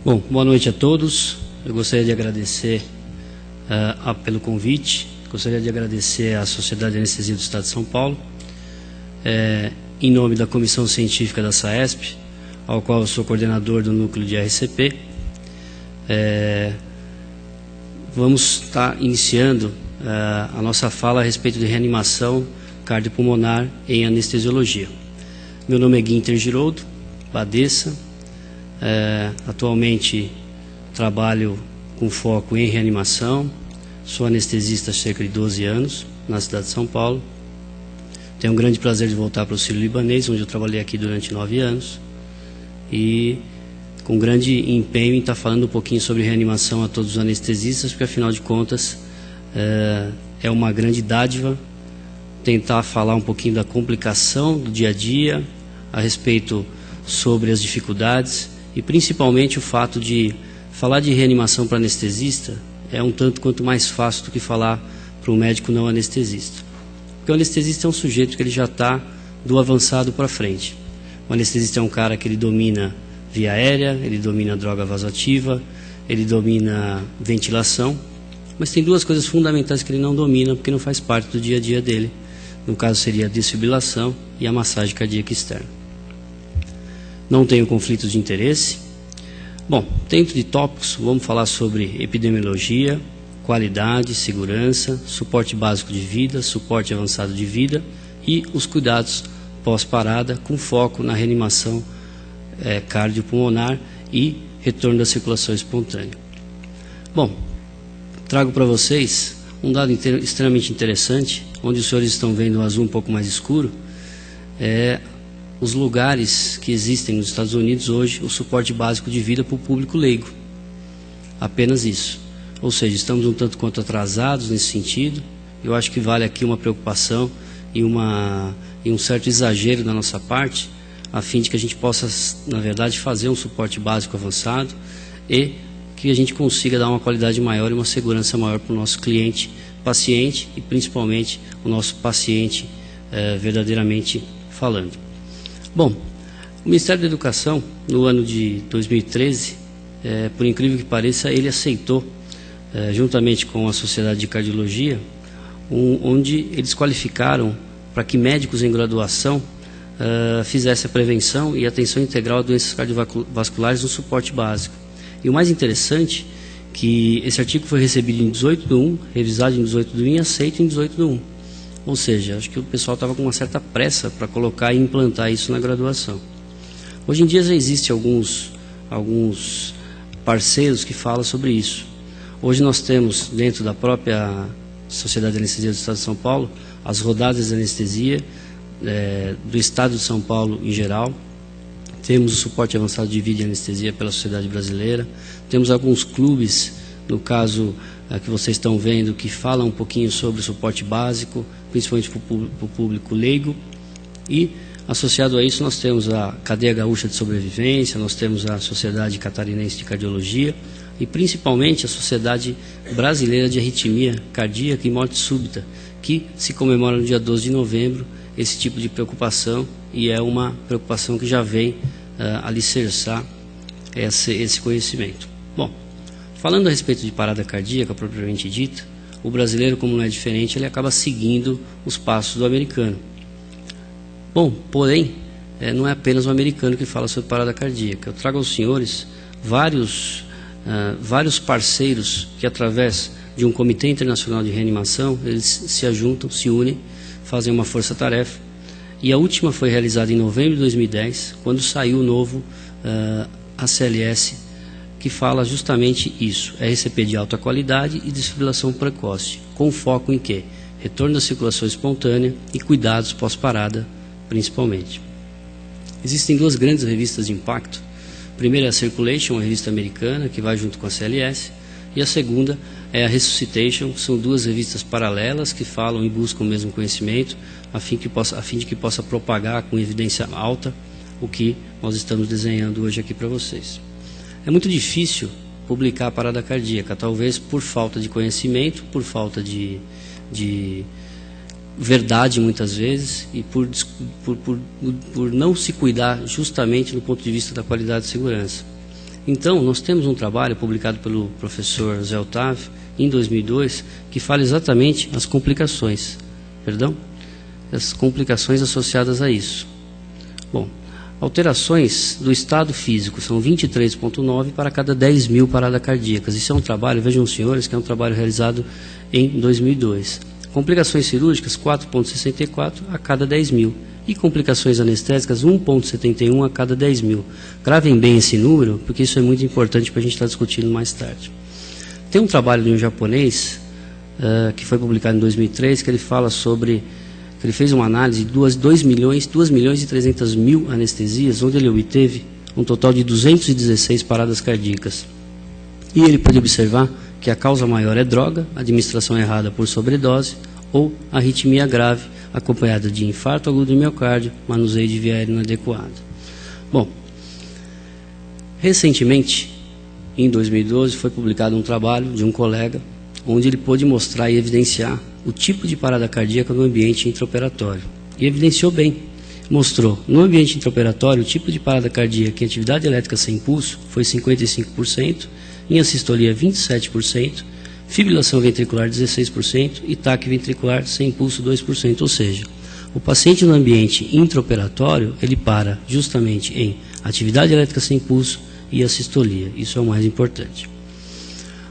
Bom, boa noite a todos. Eu gostaria de agradecer pelo convite. Gostaria de agradecer à Sociedade de Anestesia do Estado de São Paulo, em nome da Comissão Científica da SAESP, ao qual eu sou coordenador do núcleo de RCP. Vamos estar iniciando a nossa fala a respeito de reanimação cardiopulmonar em anestesiologia. Meu nome é Guinter Giroldo Badeça. Atualmente trabalho com foco em reanimação, sou anestesista há cerca de 12 anos na cidade de São Paulo. Tenho um grande prazer de voltar para o Sírio-Libanês, onde eu trabalhei aqui durante 9 anos, e com grande empenho em estar falando um pouquinho sobre reanimação a todos os anestesistas, porque afinal de contas é uma grande dádiva tentar falar um pouquinho da complicação do dia a dia, a respeito sobre as dificuldades, e principalmente o fato de falar de reanimação para anestesista é um tanto quanto mais fácil do que falar para um médico não anestesista. Porque o anestesista é um sujeito que ele já está do avançado para frente. O anestesista é um cara que ele domina via aérea, ele domina droga vasoativa, ele domina ventilação, mas tem duas coisas fundamentais que ele não domina porque não faz parte do dia a dia dele. No caso seria a desfibrilação e a massagem cardíaca externa. Não tenho conflitos de interesse. Bom, dentro de tópicos, vamos falar sobre epidemiologia, qualidade, segurança, suporte básico de vida, suporte avançado de vida e os cuidados pós-parada, com foco na reanimação cardiopulmonar e retorno da circulação espontânea. Bom, trago para vocês um dado extremamente interessante, onde os senhores estão vendo o azul um pouco mais escuro, os lugares que existem nos Estados Unidos hoje, o suporte básico de vida para o público leigo. Apenas isso. Ou seja, estamos um tanto quanto atrasados nesse sentido. Eu acho que vale aqui uma preocupação e um certo exagero da nossa parte, a fim de que a gente possa, na verdade, fazer um suporte básico avançado e que a gente consiga dar uma qualidade maior e uma segurança maior para o nosso cliente, paciente e principalmente o nosso paciente verdadeiramente falando. Bom, o Ministério da Educação, no ano de 2013, por incrível que pareça, ele aceitou, juntamente com a Sociedade de Cardiologia, onde eles qualificaram para que médicos em graduação fizessem a prevenção e atenção integral a doenças cardiovasculares no suporte básico. E o mais interessante, que esse artigo foi recebido em 18/1, revisado em 18/1 e aceito em 18/1. Ou seja, acho que o pessoal estava com uma certa pressa para colocar e implantar isso na graduação. Hoje em dia já existem alguns parceiros que falam sobre isso. Hoje nós temos, dentro da própria Sociedade de Anestesia do Estado de São Paulo, as rodadas de anestesia do Estado de São Paulo em geral. Temos o suporte avançado de vida e anestesia pela Sociedade Brasileira. Temos alguns clubes, no caso que vocês estão vendo, que falam um pouquinho sobre o suporte básico, principalmente para o público leigo. E, associado a isso, nós temos a Cadeia Gaúcha de Sobrevivência, nós temos a Sociedade Catarinense de Cardiologia e, principalmente, a Sociedade Brasileira de Arritmia Cardíaca e Morte Súbita, que se comemora no dia 12 de novembro esse tipo de preocupação, e é uma preocupação que já vem alicerçar esse conhecimento. Bom, falando a respeito de parada cardíaca propriamente dita, o brasileiro, como não é diferente, ele acaba seguindo os passos do americano. Bom, porém, não é apenas o americano que fala sobre parada cardíaca. Eu trago aos senhores vários parceiros que, através de um comitê internacional de reanimação, eles se ajuntam, se unem, fazem uma força-tarefa. E a última foi realizada em novembro de 2010, quando saiu o novo ACLS, que fala justamente isso, RCP de alta qualidade e desfibrilação precoce, com foco em quê? Retorno da circulação espontânea e cuidados pós-parada, principalmente. Existem duas grandes revistas de impacto. A primeira é a Circulation, uma revista americana, que vai junto com a CLS, e a segunda é a Resuscitation. São duas revistas paralelas que falam e buscam o mesmo conhecimento, a fim de que possa propagar com evidência alta o que nós estamos desenhando hoje aqui para vocês. É muito difícil publicar a parada cardíaca, talvez por falta de conhecimento, por falta de verdade muitas vezes, e por não se cuidar justamente do ponto de vista da qualidade e segurança. Então, nós temos um trabalho publicado pelo professor Zé Otávio, em 2002, que fala exatamente as complicações associadas a isso. Bom, alterações do estado físico são 23,9 para cada 10 mil paradas cardíacas. Isso é um trabalho, vejam os senhores, que é um trabalho realizado em 2002. Complicações cirúrgicas, 4,64 a cada 10 mil. E complicações anestésicas, 1,71 a cada 10 mil. Gravem bem esse número, porque isso é muito importante para a gente estar discutindo mais tarde. Tem um trabalho de um japonês, que foi publicado em 2003, que ele fala sobre, que ele fez uma análise de 2 milhões e 300 mil anestesias, onde ele obteve um total de 216 paradas cardíacas. E ele pôde observar que a causa maior é droga, administração errada por sobredose ou arritmia grave, acompanhada de infarto agudo do miocárdio, manuseio de via aérea inadequado. Bom, recentemente, em 2012, foi publicado um trabalho de um colega, onde ele pôde mostrar e evidenciar o tipo de parada cardíaca no ambiente intraoperatório. E evidenciou bem. Mostrou, no ambiente intraoperatório, o tipo de parada cardíaca em atividade elétrica sem pulso foi 55%, em assistolia 27%, fibrilação ventricular 16% e taque ventricular sem pulso 2%. Ou seja, o paciente no ambiente intraoperatório, ele para justamente em atividade elétrica sem pulso e assistolia. Isso é o mais importante.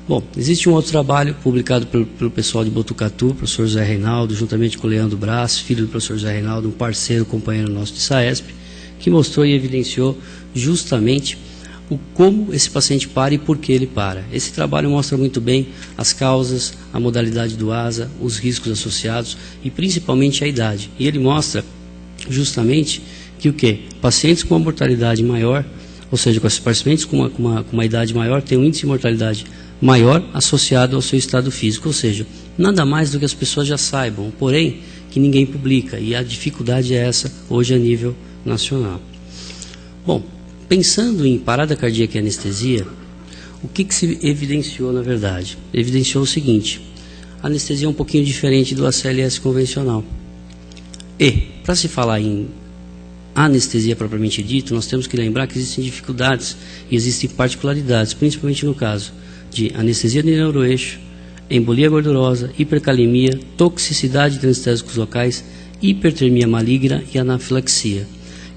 Bom, existe um outro trabalho publicado pelo pessoal de Botucatu, o professor Zé Reinaldo, juntamente com o Leandro Brás, filho do professor Zé Reinaldo, um parceiro, companheiro nosso de SAESP, que mostrou e evidenciou justamente como esse paciente para e por que ele para. Esse trabalho mostra muito bem as causas, a modalidade do ASA, os riscos associados e principalmente a idade. E ele mostra justamente que o quê? Pacientes com uma mortalidade maior, ou seja, com esses pacientes com uma idade maior, têm um índice de mortalidade maior associado ao seu estado físico, ou seja, nada mais do que as pessoas já saibam, porém que ninguém publica, e a dificuldade é essa hoje a nível nacional. Bom, pensando em parada cardíaca e anestesia, o que se evidenciou na verdade? Evidenciou o seguinte: a anestesia é um pouquinho diferente do ACLS convencional. E, para se falar em anestesia propriamente dito, nós temos que lembrar que existem dificuldades e existem particularidades, principalmente no caso de anestesia de neuroeixo, embolia gordurosa, hipercalemia, toxicidade de anestésicos locais, hipertermia maligna e anafilaxia.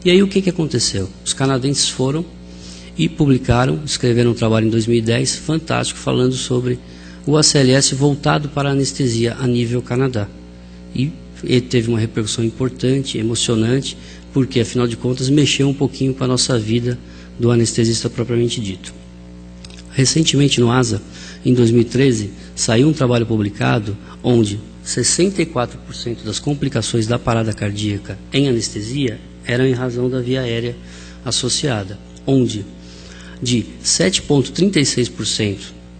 E aí o que aconteceu? Os canadenses foram e publicaram, escreveram um trabalho em 2010, fantástico, falando sobre o ACLS voltado para a anestesia a nível Canadá. E ele teve uma repercussão importante, emocionante, porque afinal de contas mexeu um pouquinho com a nossa vida do anestesista propriamente dito. Recentemente no ASA, em 2013, saiu um trabalho publicado onde 64% das complicações da parada cardíaca em anestesia eram em razão da via aérea associada, onde de 7,36%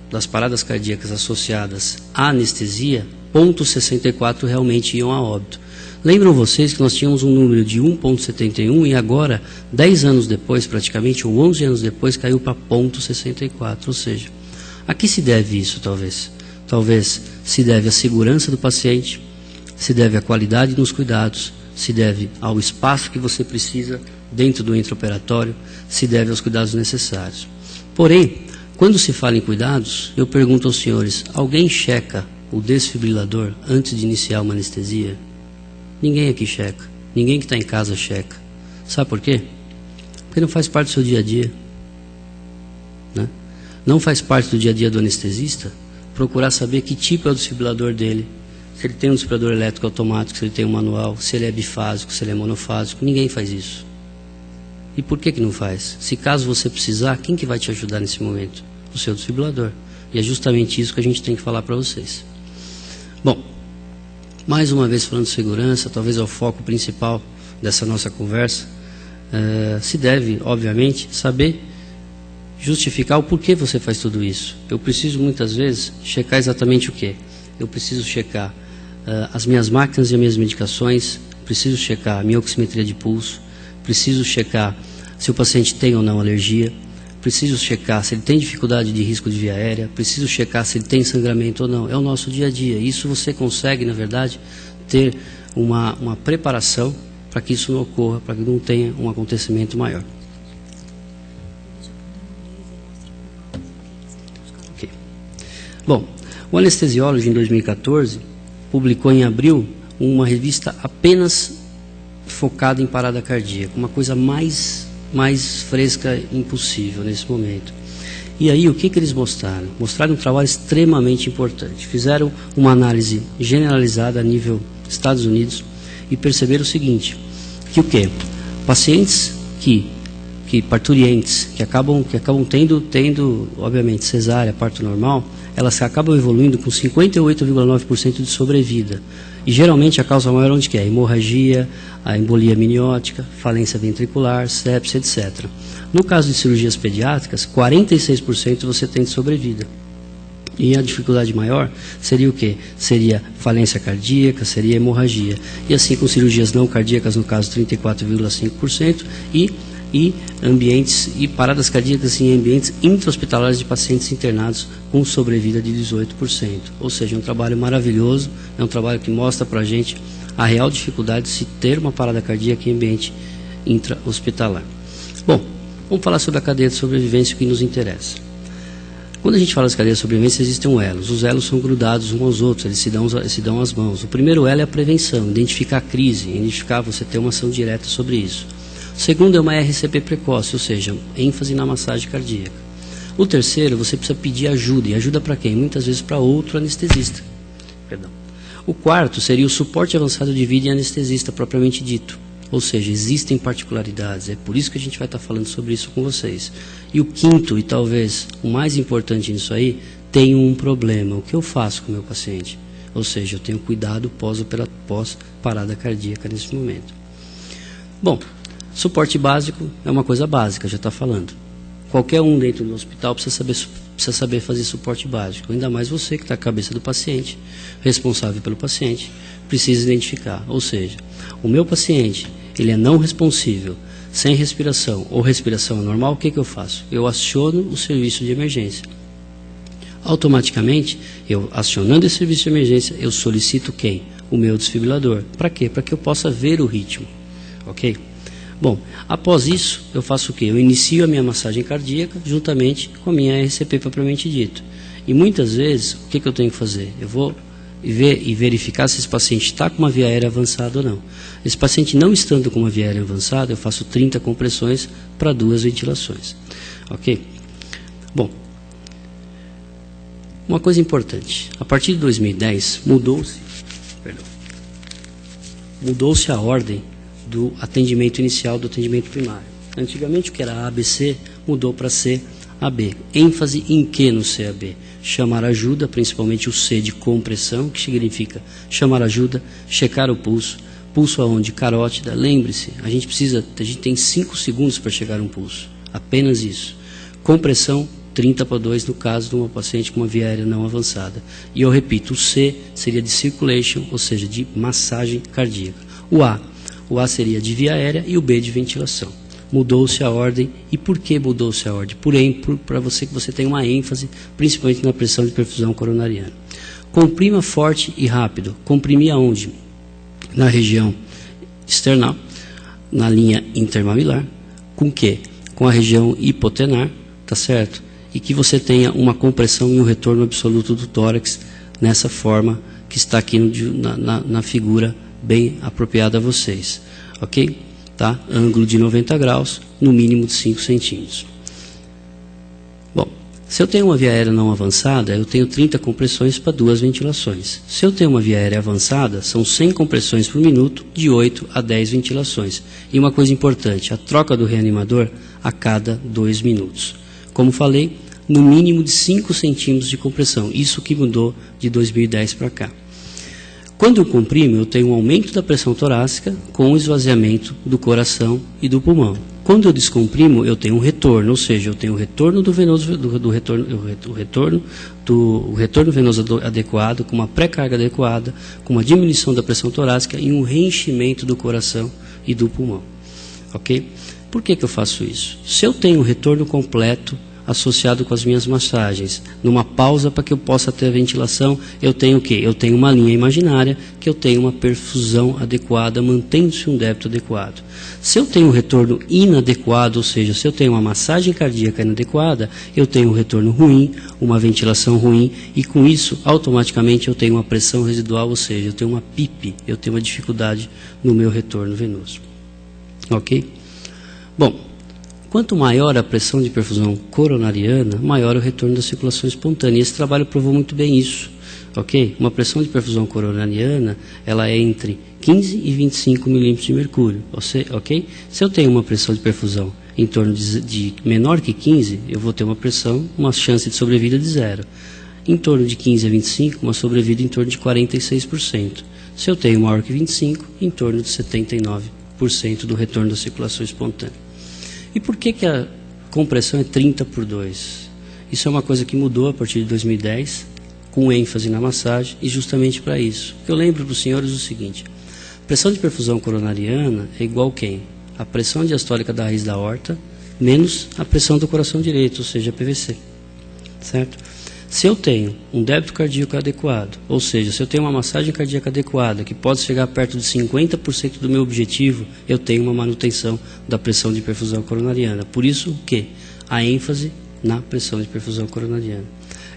das paradas cardíacas associadas à anestesia, 0,64% realmente iam a óbito. Lembram vocês que nós tínhamos um número de 1,71 e agora, 10 anos depois praticamente, ou 11 anos depois, caiu para 0,64. Ou seja, a que se deve isso talvez? Talvez se deve à segurança do paciente, se deve à qualidade nos cuidados, se deve ao espaço que você precisa dentro do intraoperatório, se deve aos cuidados necessários. Porém, quando se fala em cuidados, eu pergunto aos senhores, alguém checa o desfibrilador antes de iniciar uma anestesia? Ninguém aqui checa. Ninguém que está em casa checa. Sabe por quê? Porque não faz parte do seu dia a dia. Né? Não faz parte do dia a dia do anestesista procurar saber que tipo é o desfibrilador dele. Se ele tem um desfibrilador elétrico automático, se ele tem um manual, se ele é bifásico, se ele é monofásico. Ninguém faz isso. E por que não faz? Se caso você precisar, quem que vai te ajudar nesse momento? O seu desfibrilador. E é justamente isso que a gente tem que falar para vocês. Bom, mais uma vez falando de segurança, talvez é o foco principal dessa nossa conversa, se deve, obviamente, saber justificar o porquê você faz tudo isso. Eu preciso muitas vezes checar exatamente o quê? Eu preciso checar as minhas máquinas e as minhas medicações, preciso checar a minha oximetria de pulso, preciso checar se o paciente tem ou não alergia, preciso checar se ele tem dificuldade de risco de via aérea, preciso checar se ele tem sangramento ou não. É o nosso dia a dia. Isso você consegue, na verdade, ter uma preparação para que isso não ocorra, para que não tenha um acontecimento maior. Bom, o Anesthesiology, em 2014, publicou em abril uma revista apenas focada em parada cardíaca, uma coisa mais fresca impossível nesse momento. E aí, o que eles mostraram? Mostraram um trabalho extremamente importante. Fizeram uma análise generalizada a nível Estados Unidos e perceberam o seguinte, que o quê? Pacientes parturientes, que acabam tendo, obviamente, cesárea, parto normal, elas acabam evoluindo com 58,9% de sobrevida. E geralmente a causa maior onde que é? Hemorragia, a embolia amniótica, falência ventricular, sepse, etc. No caso de cirurgias pediátricas, 46% você tem de sobrevida. E a dificuldade maior seria o quê? Seria falência cardíaca, seria hemorragia. E assim com cirurgias não cardíacas, no caso 34,5%, e ambientes e paradas cardíacas em ambientes intra-hospitalares de pacientes internados com sobrevida de 18%. Ou seja, é um trabalho maravilhoso, é um trabalho que mostra para a gente a real dificuldade de se ter uma parada cardíaca em ambiente intra-hospitalar. Bom, vamos falar sobre a cadeia de sobrevivência que nos interessa. Quando a gente fala de cadeia de sobrevivência, existem elos. Os elos são grudados uns aos outros, eles se dão as mãos. O primeiro elo é a prevenção, identificar a crise, identificar você ter uma ação direta sobre isso. O segundo é uma RCP precoce, ou seja, ênfase na massagem cardíaca. O terceiro, você precisa pedir ajuda. E ajuda para quem? Muitas vezes para outro anestesista. Perdão. O quarto seria o suporte avançado de vida em anestesista, propriamente dito. Ou seja, existem particularidades. É por isso que a gente vai estar falando sobre isso com vocês. E o quinto, e talvez o mais importante nisso aí, tenho um problema. O que eu faço com o meu paciente? Ou seja, eu tenho cuidado pós-parada cardíaca nesse momento. Bom, suporte básico é uma coisa básica, já está falando. Qualquer um dentro do hospital precisa saber fazer suporte básico. Ainda mais você que está à cabeça do paciente, responsável pelo paciente, precisa identificar. Ou seja, o meu paciente, ele é não responsível, sem respiração ou respiração anormal, o que eu faço? Eu aciono o serviço de emergência. Automaticamente, eu acionando esse serviço de emergência, eu solicito quem? O meu desfibrilador. Para quê? Para que eu possa ver o ritmo. Ok? Bom, após isso, eu faço o quê? Eu inicio a minha massagem cardíaca juntamente com a minha RCP propriamente dito. E muitas vezes, o que eu tenho que fazer? Eu vou ver e verificar se esse paciente está com uma via aérea avançada ou não. Esse paciente não estando com uma via aérea avançada, eu faço 30 compressões para 2 ventilações. Ok? Bom, uma coisa importante. A partir de 2010, mudou-se a ordem do atendimento inicial, do atendimento primário. Antigamente, o que era ABC, mudou para CAB. ênfase em que no CAB? Chamar ajuda, principalmente o C de compressão, que significa chamar ajuda, checar o pulso. Pulso aonde? Carótida. Lembre-se, a gente tem 5 segundos para chegar a um pulso. Apenas isso. Compressão, 30/2 no caso de uma paciente com uma via aérea não avançada. E eu repito, o C seria de circulation, ou seja, de massagem cardíaca. O A seria de via aérea e o B de ventilação. Mudou-se a ordem. E por que mudou-se a ordem? Para você que você tem uma ênfase, principalmente na pressão de perfusão coronariana. Comprima forte e rápido. Comprimir aonde? Na região external, na linha intermamelar. Com que? Com a região hipotenar, tá certo? E que você tenha uma compressão e um retorno absoluto do tórax nessa forma que está aqui na figura bem apropriada a vocês, ok? Tá? Ângulo de 90 graus, no mínimo de 5 centímetros. Bom, se eu tenho uma via aérea não avançada, eu tenho 30 compressões para 2 ventilações. Se eu tenho uma via aérea avançada, são 100 compressões por minuto, de 8 a 10 ventilações. E uma coisa importante, a troca do reanimador a cada 2 minutos. Como falei, no mínimo de 5 centímetros de compressão. Isso que mudou de 2010 para cá. Quando eu comprimo, eu tenho um aumento da pressão torácica com o esvaziamento do coração e do pulmão. Quando eu descomprimo, eu tenho um retorno, ou seja, eu tenho o retorno do venoso, o retorno venoso adequado, com uma pré-carga adequada, com uma diminuição da pressão torácica e um reenchimento do coração e do pulmão. Ok? Por que eu faço isso? Se eu tenho um retorno completo associado com as minhas massagens. Numa pausa para que eu possa ter a ventilação, eu tenho o quê? Eu tenho uma linha imaginária, que eu tenho uma perfusão adequada, mantendo-se um débito adequado. Se eu tenho um retorno inadequado, ou seja, se eu tenho uma massagem cardíaca inadequada, eu tenho um retorno ruim, uma ventilação ruim, e com isso, automaticamente, eu tenho uma pressão residual, ou seja, eu tenho uma PIP, eu tenho uma dificuldade no meu retorno venoso. Ok? Bom, quanto maior a pressão de perfusão coronariana, maior o retorno da circulação espontânea. Esse trabalho provou muito bem isso. Ok? Uma pressão de perfusão coronariana, ela é entre 15 e 25 milímetros de mercúrio. Ok? Se eu tenho uma pressão de perfusão em torno de menor que 15, eu vou ter uma chance de sobrevida de 0. Em torno de 15 a 25, uma sobrevida em torno de 46%. Se eu tenho maior que 25, em torno de 79% do retorno da circulação espontânea. E por que a compressão é 30/2? Isso é uma coisa que mudou a partir de 2010, com ênfase na massagem, e justamente para isso. Eu lembro para os senhores o seguinte: pressão de perfusão coronariana é igual quem? A pressão diastólica da raiz da aorta menos a pressão do coração direito, ou seja, a PVC. Certo? Se eu tenho um débito cardíaco adequado, ou seja, se eu tenho uma massagem cardíaca adequada, que pode chegar perto de 50% do meu objetivo, eu tenho uma manutenção da pressão de perfusão coronariana. Por isso, o quê? A ênfase na pressão de perfusão coronariana.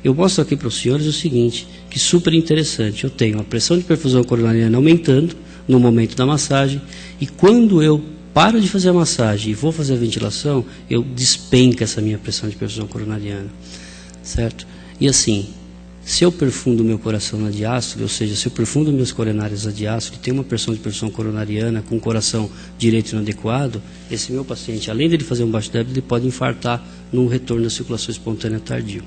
Eu mostro aqui para os senhores o seguinte, que super interessante. Eu tenho a pressão de perfusão coronariana aumentando no momento da massagem, e quando eu paro de fazer a massagem e vou fazer a ventilação, eu despenco essa minha pressão de perfusão coronariana. Certo? E assim, se eu perfundo o meu coração na diástole, ou seja, se eu perfundo meus coronários na diástole, tem uma pressão de perfusão coronariana com o coração direito inadequado, esse meu paciente, além de ele fazer um baixo débito, ele pode infartar num retorno da circulação espontânea tardia.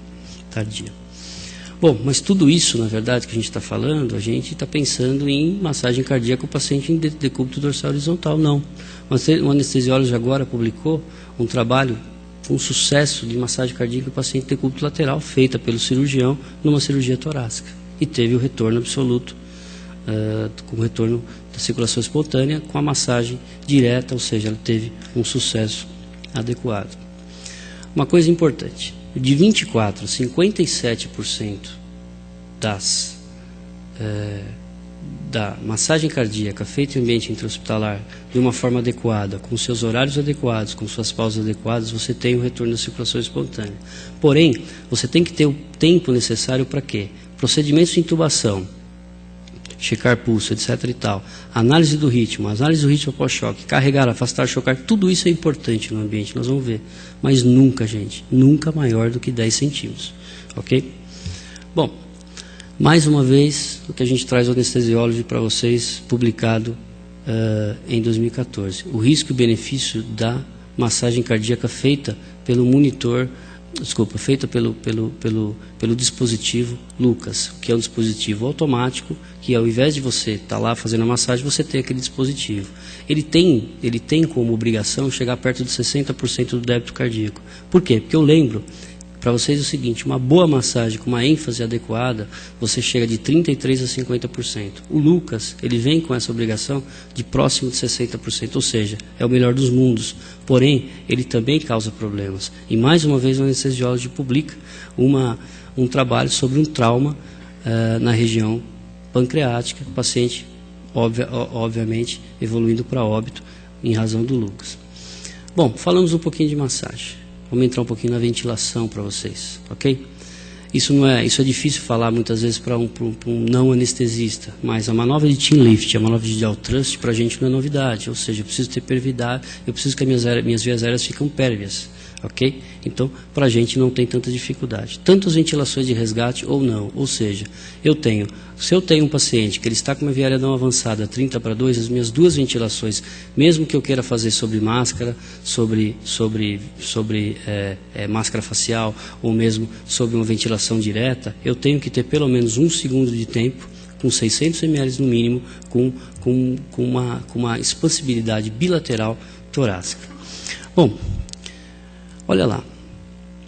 Bom, mas tudo isso, na verdade, que a gente está falando, a gente está pensando em massagem cardíaca com o paciente em decúbito dorsal horizontal. Não. Um anestesiólogo agora publicou um trabalho, um sucesso de massagem cardíaca com o paciente em decúbito lateral, feita pelo cirurgião numa cirurgia torácica. E teve o retorno absoluto, com o retorno da circulação espontânea, com a massagem direta, ou seja, ela teve um sucesso adequado. Uma coisa importante. De 24% a 57% da massagem cardíaca feita em ambiente intra-hospitalar de uma forma adequada, com seus horários adequados, com suas pausas adequadas, você tem o retorno da circulação espontânea. Porém, você tem que ter o tempo necessário para quê? Procedimentos de intubação, checar pulso, etc. e tal, análise do ritmo pós-choque, carregar, afastar, chocar, tudo isso é importante no ambiente, nós vamos ver. Mas nunca, gente, nunca maior do que 10 centímetros. Ok? Bom, mais uma vez, o que a gente traz o Anesthesiology para vocês, publicado em 2014. O risco e benefício da massagem cardíaca feita pelo monitor, feita pelo dispositivo Lucas, que é um dispositivo automático, que ao invés de você estar lá fazendo a massagem, você tem aquele dispositivo. Ele tem como obrigação chegar perto de 60% do débito cardíaco. Por quê? Porque eu lembro para vocês o seguinte, uma boa massagem com uma ênfase adequada, você chega de 33% a 50%. O Lucas, ele vem com essa obrigação de próximo de 60%, ou seja, é o melhor dos mundos. Porém, ele também causa problemas. E mais uma vez o Anesthesiology publica um trabalho sobre um trauma na região pancreática, paciente, obviamente, evoluindo para óbito em razão do Lucas. Bom, falamos um pouquinho de massagem. Vamos entrar um pouquinho na ventilação para vocês, ok? Isso é difícil falar muitas vezes para um não anestesista, mas a manobra de chin lift, a manobra de jaw thrust para a gente não é novidade, ou seja, eu preciso ter pervividade, eu preciso que as minhas vias aéreas ficam pérvias, ok? Então, para a gente não tem tanta dificuldade. Tanto as ventilações de resgate ou não, ou seja, se eu tenho um paciente que ele está com uma via aérea não avançada 30/2, as minhas duas ventilações, mesmo que eu queira fazer sobre máscara, sobre máscara facial, ou mesmo sobre uma ventilação direta, eu tenho que ter pelo menos 1 segundo de tempo, com 600 ml no mínimo, com uma expansibilidade bilateral torácica. Bom, olha lá,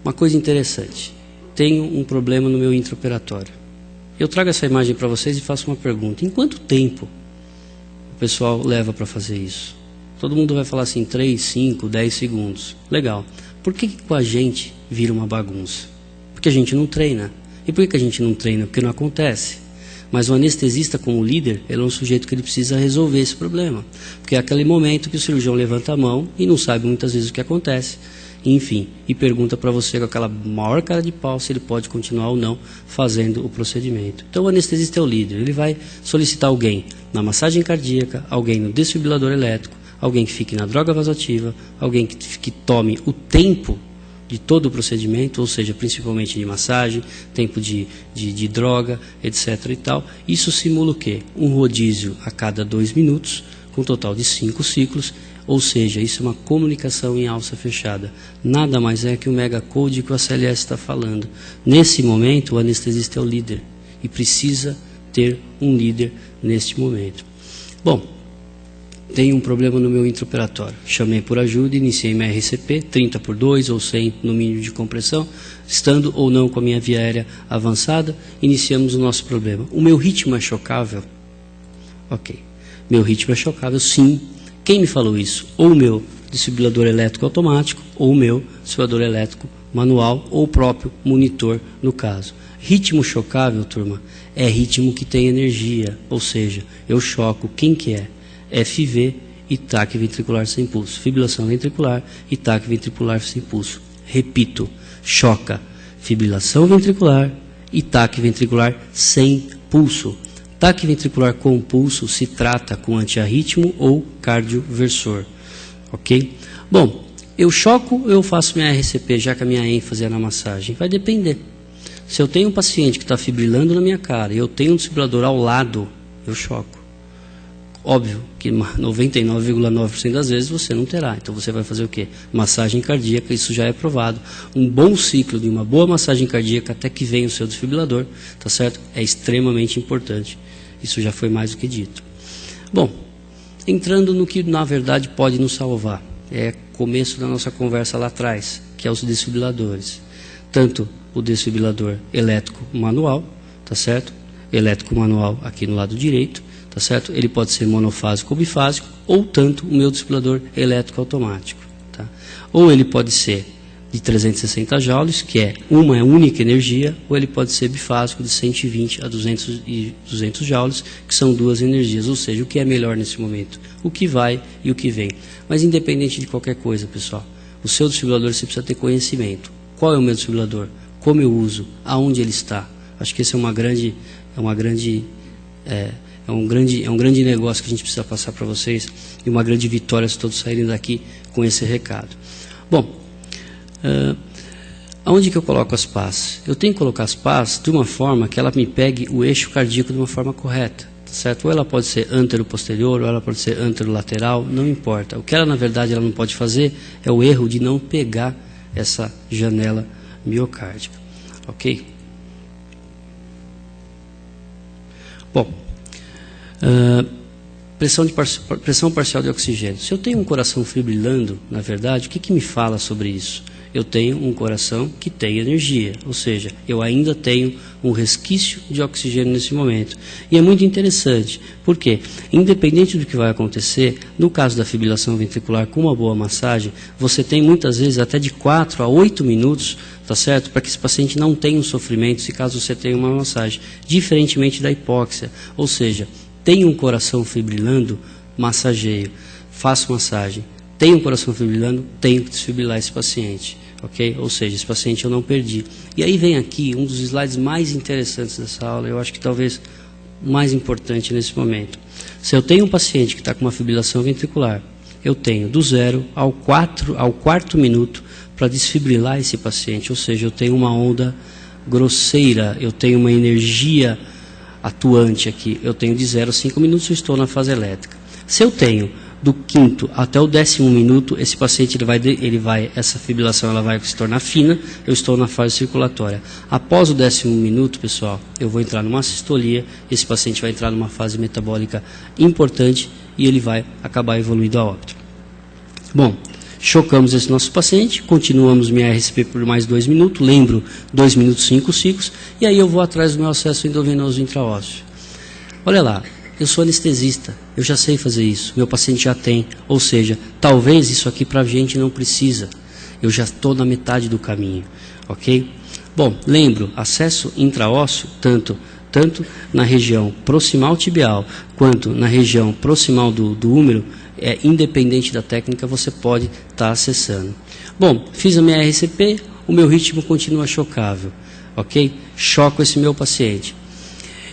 uma coisa interessante. Tenho um problema no meu intraoperatório. Eu trago essa imagem para vocês e faço uma pergunta. Em quanto tempo o pessoal leva para fazer isso? Todo mundo vai falar assim, 3, 5, 10 segundos. Legal. Por que com a gente vira uma bagunça. Porque a gente não treina. E por que a gente não treina? Porque não acontece. Mas o anestesista, como líder, ele é um sujeito que ele precisa resolver esse problema. Porque é aquele momento que o cirurgião levanta a mão e não sabe muitas vezes o que acontece. Enfim, e pergunta para você com aquela maior cara de pau se ele pode continuar ou não fazendo o procedimento. Então o anestesista é o líder. Ele vai solicitar alguém na massagem cardíaca, alguém no desfibrilador elétrico, alguém que fique na droga vasoativa, alguém que tome o tempo de todo o procedimento, ou seja, principalmente de massagem, tempo de droga, etc. e tal. Isso simula o quê? Um rodízio a cada 2 minutos, com um total de 5 ciclos, ou seja, isso é uma comunicação em alça fechada. Nada mais é que o megacode que o ACLS está falando. Nesse momento, o anestesista é o líder, e precisa ter um líder neste momento. Bom, tenho um problema no meu intraoperatório. Chamei por ajuda, iniciei minha RCP, 30/2 ou 100 no mínimo de compressão, estando ou não com a minha via aérea avançada, iniciamos o nosso problema. O meu ritmo é chocável? Ok. Meu ritmo é chocável, sim. Quem me falou isso? Ou o meu desfibrilador elétrico automático, ou o meu desfibrilador elétrico manual, ou o próprio monitor, no caso. Ritmo chocável, turma, é ritmo que tem energia, ou seja, eu choco quem que é? FV e taque ventricular sem pulso. Fibrilação ventricular e taque ventricular sem pulso. Repito, choca fibrilação ventricular e taque ventricular sem pulso. Taque ventricular com pulso se trata com antiarritmo ou cardioversor. Ok? Bom, eu choco ou eu faço minha RCP, já que a minha ênfase é na massagem? Vai depender. Se eu tenho um paciente que está fibrilando na minha cara e eu tenho um desfibrilador ao lado, eu choco. Óbvio que 99,9% das vezes você não terá. Então você vai fazer o quê? Massagem cardíaca, isso já é provado. Um bom ciclo de uma boa massagem cardíaca até que venha o seu desfibrilador, tá certo? É extremamente importante. Isso já foi mais do que dito. Bom, entrando no que na verdade pode nos salvar. É começo da nossa conversa lá atrás, que é os desfibriladores. Tanto o desfibrilador elétrico manual, tá certo? Elétrico manual aqui no lado direito, tá certo? Ele pode ser monofásico ou bifásico, ou tanto o meu desfibrilador elétrico automático, tá? Ou ele pode ser de 360 joules, que é uma única energia, ou ele pode ser bifásico de 120 a 200 joules, que são 2 energias, ou seja, o que é melhor nesse momento? O que vai e o que vem. Mas independente de qualquer coisa, pessoal, o seu desfibrilador você precisa ter conhecimento. Qual é o meu desfibrilador? Como eu uso? Aonde ele está? Acho que esse é um grande negócio que a gente precisa passar para vocês e uma grande vitória se todos saírem daqui com esse recado. Bom, aonde que eu coloco as pás? Eu tenho que colocar as pás de uma forma que ela me pegue o eixo cardíaco de uma forma correta, tá certo? Ou ela pode ser antero-posterior, ou ela pode ser antero-lateral, não importa. O que ela, na verdade, ela não pode fazer é o erro de não pegar essa janela miocárdica, ok? Bom, pressão parcial de oxigênio. Se eu tenho um coração fibrilando, na verdade, o que me fala sobre isso? Eu tenho um coração que tem energia, ou seja, eu ainda tenho um resquício de oxigênio nesse momento. E é muito interessante, porque, independente do que vai acontecer, no caso da fibrilação ventricular com uma boa massagem, você tem muitas vezes até de 4 a 8 minutos, tá certo? Para que esse paciente não tenha um sofrimento, se caso você tenha uma massagem, diferentemente da hipóxia, ou seja, tem um coração fibrilando, massageio, faço massagem. Tem um coração fibrilando, tenho que desfibrilar esse paciente, ok? Ou seja, esse paciente eu não perdi. E aí vem aqui um dos slides mais interessantes dessa aula, eu acho que talvez o mais importante nesse momento. Se eu tenho um paciente que está com uma fibrilação ventricular, eu tenho do 0 ao 4º minuto para desfibrilar esse paciente, ou seja, eu tenho uma onda grosseira, eu tenho uma energia atuante aqui, eu tenho de 0 a 5 minutos, eu estou na fase elétrica. Se eu tenho do 5º até o 10º minuto, esse paciente essa fibrilação ela vai se tornar fina, eu estou na fase circulatória. Após o 10º minuto, pessoal, eu vou entrar numa sistolia, esse paciente vai entrar numa fase metabólica importante e ele vai acabar evoluindo a óbito. Bom, chocamos esse nosso paciente, continuamos minha RCP por mais 2 minutos, lembro, 2 minutos 5 ciclos, e aí eu vou atrás do meu acesso endovenoso intraósseo. Olha lá, eu sou anestesista, eu já sei fazer isso, meu paciente já tem, ou seja, talvez isso aqui para a gente não precisa. eu já estou na metade do caminho, ok? Bom, lembro, acesso intraósseo, tanto na região proximal tibial, quanto na região proximal do húmero, independente da técnica, você pode estar acessando. Bom, fiz a minha RCP, o meu ritmo continua chocável, ok? Choco esse meu paciente.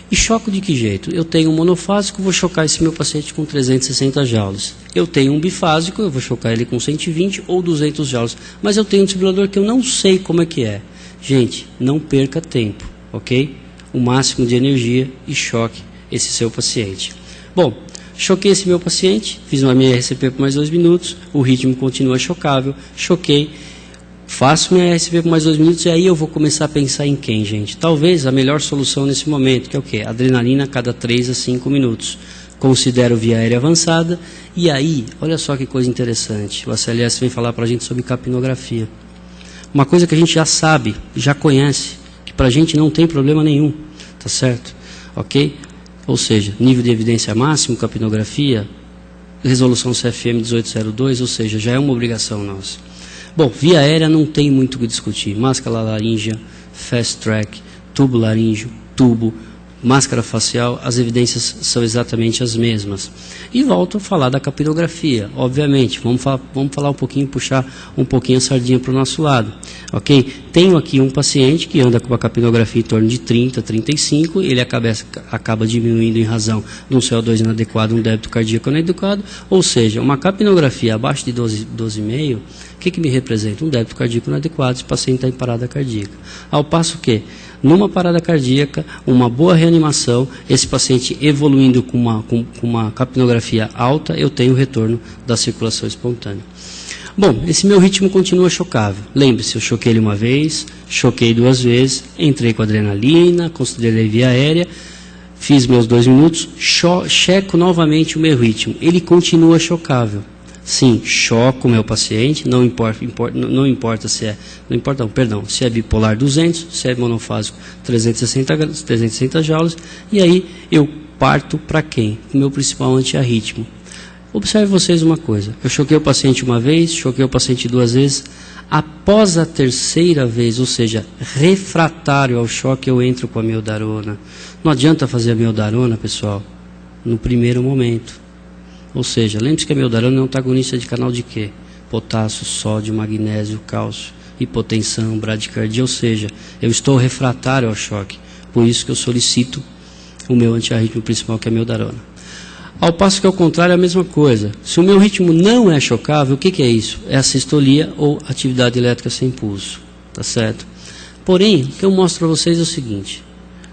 E choco de que jeito? Eu tenho um monofásico, vou chocar esse meu paciente com 360 joules. Eu tenho um bifásico, eu vou chocar ele com 120 ou 200 joules. Mas eu tenho um desfibrilador que eu não sei como é que é. Gente, não perca tempo, ok? O máximo de energia e choque esse seu paciente. Bom, choquei esse meu paciente, fiz uma minha RCP por mais 2 minutos, o ritmo continua chocável, choquei. Faço minha RCP por mais 2 minutos e aí eu vou começar a pensar em quem, gente? Talvez a melhor solução nesse momento, que é o quê? Adrenalina a cada 3 a 5 minutos. Considero via aérea avançada e aí, olha só que coisa interessante. O ACLS vem falar para a gente sobre capnografia. Uma coisa que a gente já sabe, já conhece, que para a gente não tem problema nenhum, tá certo? Ok? Ou seja, nível de evidência máximo, capnografia, resolução CFM 1802, ou seja, já é uma obrigação nossa. Bom, via aérea não tem muito o que discutir. Máscara laríngea, fast track, tubo laríngeo, tubo, máscara facial, as evidências são exatamente as mesmas. E volto a falar da capnografia, obviamente. Vamos falar um pouquinho, puxar um pouquinho a sardinha para o nosso lado. Ok? Tenho aqui um paciente que anda com uma capnografia em torno de 30, 35, ele acaba diminuindo em razão de um CO2 inadequado, um débito cardíaco inadequado, ou seja, uma capnografia abaixo de 12,5, o que me representa? Um débito cardíaco inadequado, esse paciente está em parada cardíaca. Ao passo que, numa parada cardíaca, uma boa reanimação, esse paciente evoluindo com uma capnografia alta, eu tenho o retorno da circulação espontânea. Bom, esse meu ritmo continua chocável. Lembre-se, eu choquei ele uma vez, choquei 2 vezes, entrei com adrenalina, considerei via aérea, fiz meus 2 minutos, checo novamente o meu ritmo. Ele continua chocável. Sim, choco o meu paciente, não importa se é bipolar 200, se é monofásico 360 joules, e aí eu parto para quem? O meu principal antiarrítmico. Observe vocês uma coisa, eu choquei o paciente uma vez, choquei o paciente 2 vezes, após a 3ª vez, ou seja, refratário ao choque, eu entro com a meldarona. Não adianta fazer a meldarona, pessoal, no primeiro momento. Ou seja, lembre-se que a meldarona é um antagonista de canal de quê? Potássio, sódio, magnésio, cálcio, hipotensão, bradicardia, ou seja, eu estou refratário ao choque. Por isso que eu solicito o meu antiarrítmico principal, que é a meldarona. Ao passo que ao contrário é a mesma coisa. Se o meu ritmo não é chocável, o que é isso? É a sistolia ou atividade elétrica sem pulso. Tá certo? Porém, o que eu mostro para vocês é o seguinte.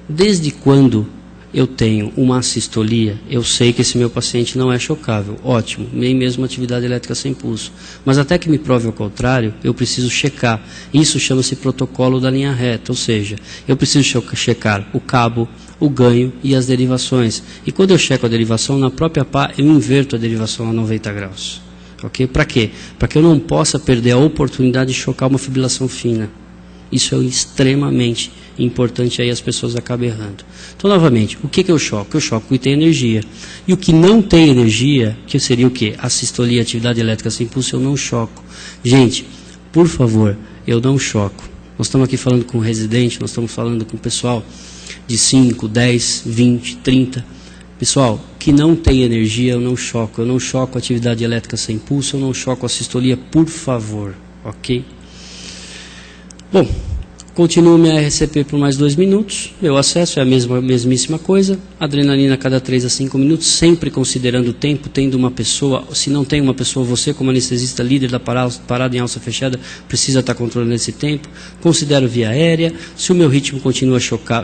Desde quando eu tenho uma assistolia, eu sei que esse meu paciente não é chocável. Ótimo, nem mesmo atividade elétrica sem pulso. Mas até que me prove ao contrário, eu preciso checar. Isso chama-se protocolo da linha reta, ou seja, eu preciso checar o cabo, o ganho e as derivações. E quando eu checo a derivação, na própria pá, eu inverto a derivação a 90 graus. Ok? Para quê? Para que eu não possa perder a oportunidade de chocar uma fibrilação fina. Isso é extremamente importante, aí as pessoas acabam errando. Então, novamente, o que eu choco? Eu choco o que tem energia. E o que não tem energia, que seria o quê? A sistolia, atividade elétrica sem pulso, eu não choco. Gente, por favor, eu não choco. Nós estamos aqui falando com o residente, nós estamos falando com o pessoal de 5, 10, 20, 30. Pessoal, que não tem energia, eu não choco. Eu não choco a atividade elétrica sem pulso, eu não choco a sistolia, por favor. Ok? Bom, continuo minha RCP por mais 2 minutos, meu acesso é a mesmíssima coisa, adrenalina a cada 3 a 5 minutos, sempre considerando o tempo, tendo uma pessoa, se não tem uma pessoa, você como anestesista líder da parada em alça fechada, precisa estar controlando esse tempo, considero via aérea, se o meu ritmo continua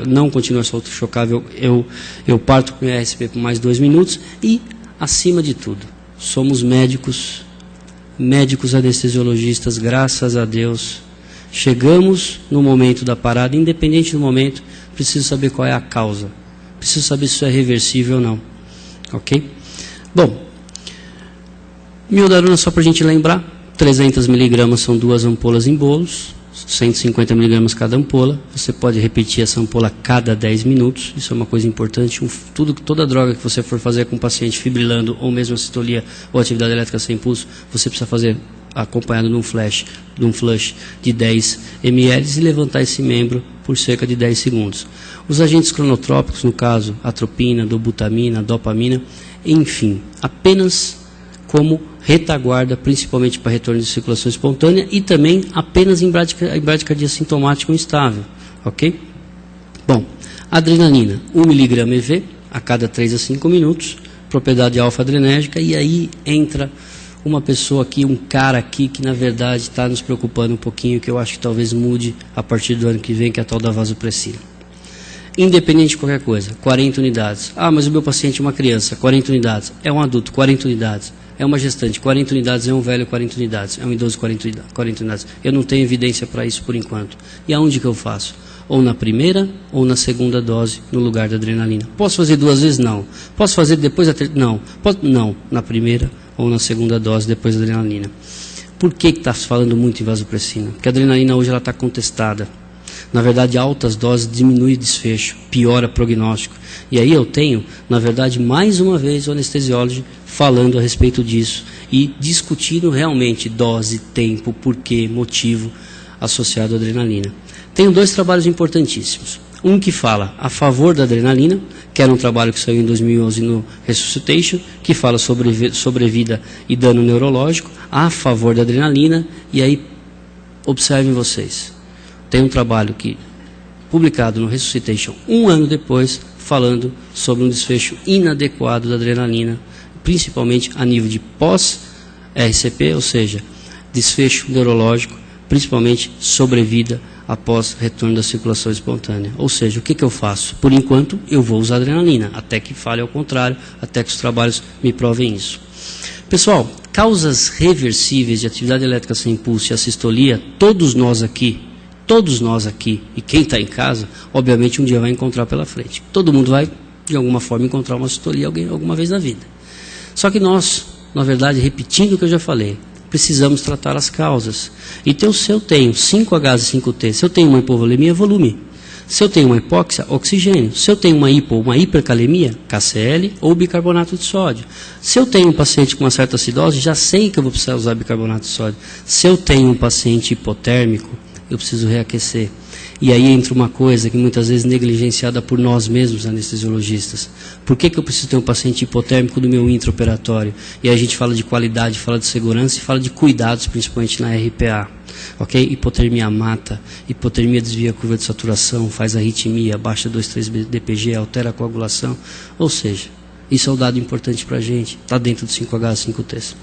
não continua chocável, eu parto com minha RCP por mais 2 minutos e, acima de tudo, somos médicos anestesiologistas, graças a Deus. Chegamos no momento da parada, independente do momento, preciso saber qual é a causa. Preciso saber se isso é reversível ou não. Ok? Bom, meldarona, só para a gente lembrar, 300 miligramas são 2 ampolas em bolos, 150 miligramas cada ampola. Você pode repetir essa ampola a cada 10 minutos, isso é uma coisa importante. Toda droga que você for fazer com um paciente fibrilando, ou mesmo assistolia ou atividade elétrica sem pulso, você precisa fazer acompanhado de um flush de 10 ml e levantar esse membro por cerca de 10 segundos. Os agentes cronotrópicos, no caso, atropina, dobutamina, dopamina, enfim, apenas como retaguarda, principalmente para retorno de circulação espontânea e também apenas em bradicardia sintomática instável, ok? Bom, adrenalina, 1 mg EV a cada 3 a 5 minutos, propriedade alfa-adrenérgica, e aí entra uma pessoa aqui, um cara aqui que na verdade está nos preocupando um pouquinho, que eu acho que talvez mude a partir do ano que vem, que é a tal da vasopressina. Independente de qualquer coisa, 40 unidades. Ah, mas o meu paciente é uma criança, 40 unidades. É um adulto, 40 unidades. É uma gestante, 40 unidades. É um velho, 40 unidades. É um idoso, 40 unidades. Eu não tenho evidência para isso por enquanto. E aonde que eu faço? Ou na primeira ou na segunda dose no lugar da adrenalina. Posso fazer 2 vezes? Não. Posso fazer depois da terceira? Não. Não. Na primeira ou na segunda dose depois da adrenalina. Por que está falando muito em vasopressina? Porque a adrenalina hoje está contestada. Na verdade, altas doses diminui o desfecho, piora o prognóstico. E aí eu tenho, na verdade, mais uma vez o anestesiólogo falando a respeito disso e discutindo realmente dose, tempo, porquê, motivo associado à adrenalina. Tenho 2 trabalhos importantíssimos. Um que fala a favor da adrenalina, que era um trabalho que saiu em 2011 no Resuscitation, que fala sobre sobrevida e dano neurológico, a favor da adrenalina, e aí observem vocês. Tem um trabalho publicado no Resuscitation 1 ano depois, falando sobre um desfecho inadequado da adrenalina, principalmente a nível de pós-RCP, ou seja, desfecho neurológico, principalmente sobrevida após retorno da circulação espontânea. Ou seja, o que eu faço? Por enquanto, eu vou usar adrenalina, até que fale ao contrário, até que os trabalhos me provem isso. Pessoal, causas reversíveis de atividade elétrica sem pulso e assistolia, todos nós aqui, e quem está em casa, obviamente um dia vai encontrar pela frente. Todo mundo vai, de alguma forma, encontrar uma assistolia alguma vez na vida. Só que nós, na verdade, repetindo o que eu já falei, precisamos tratar as causas. Então, se eu tenho 5Hs e 5T, se eu tenho uma hipovolemia, volume. Se eu tenho uma hipóxia, oxigênio. Se eu tenho uma hipercalemia, KCl ou bicarbonato de sódio. Se eu tenho um paciente com uma certa acidose, já sei que eu vou precisar usar bicarbonato de sódio. Se eu tenho um paciente hipotérmico, eu preciso reaquecer. E aí entra uma coisa que muitas vezes é negligenciada por nós mesmos, anestesiologistas. Por que eu preciso ter um paciente hipotérmico do meu intraoperatório? E aí a gente fala de qualidade, fala de segurança e fala de cuidados, principalmente na RPA. Ok? Hipotermia mata, hipotermia desvia a curva de saturação, faz arritmia, baixa 2,3 DPG, altera a coagulação. Ou seja, isso é um dado importante para a gente, está dentro dos 5Hs e 5Ts.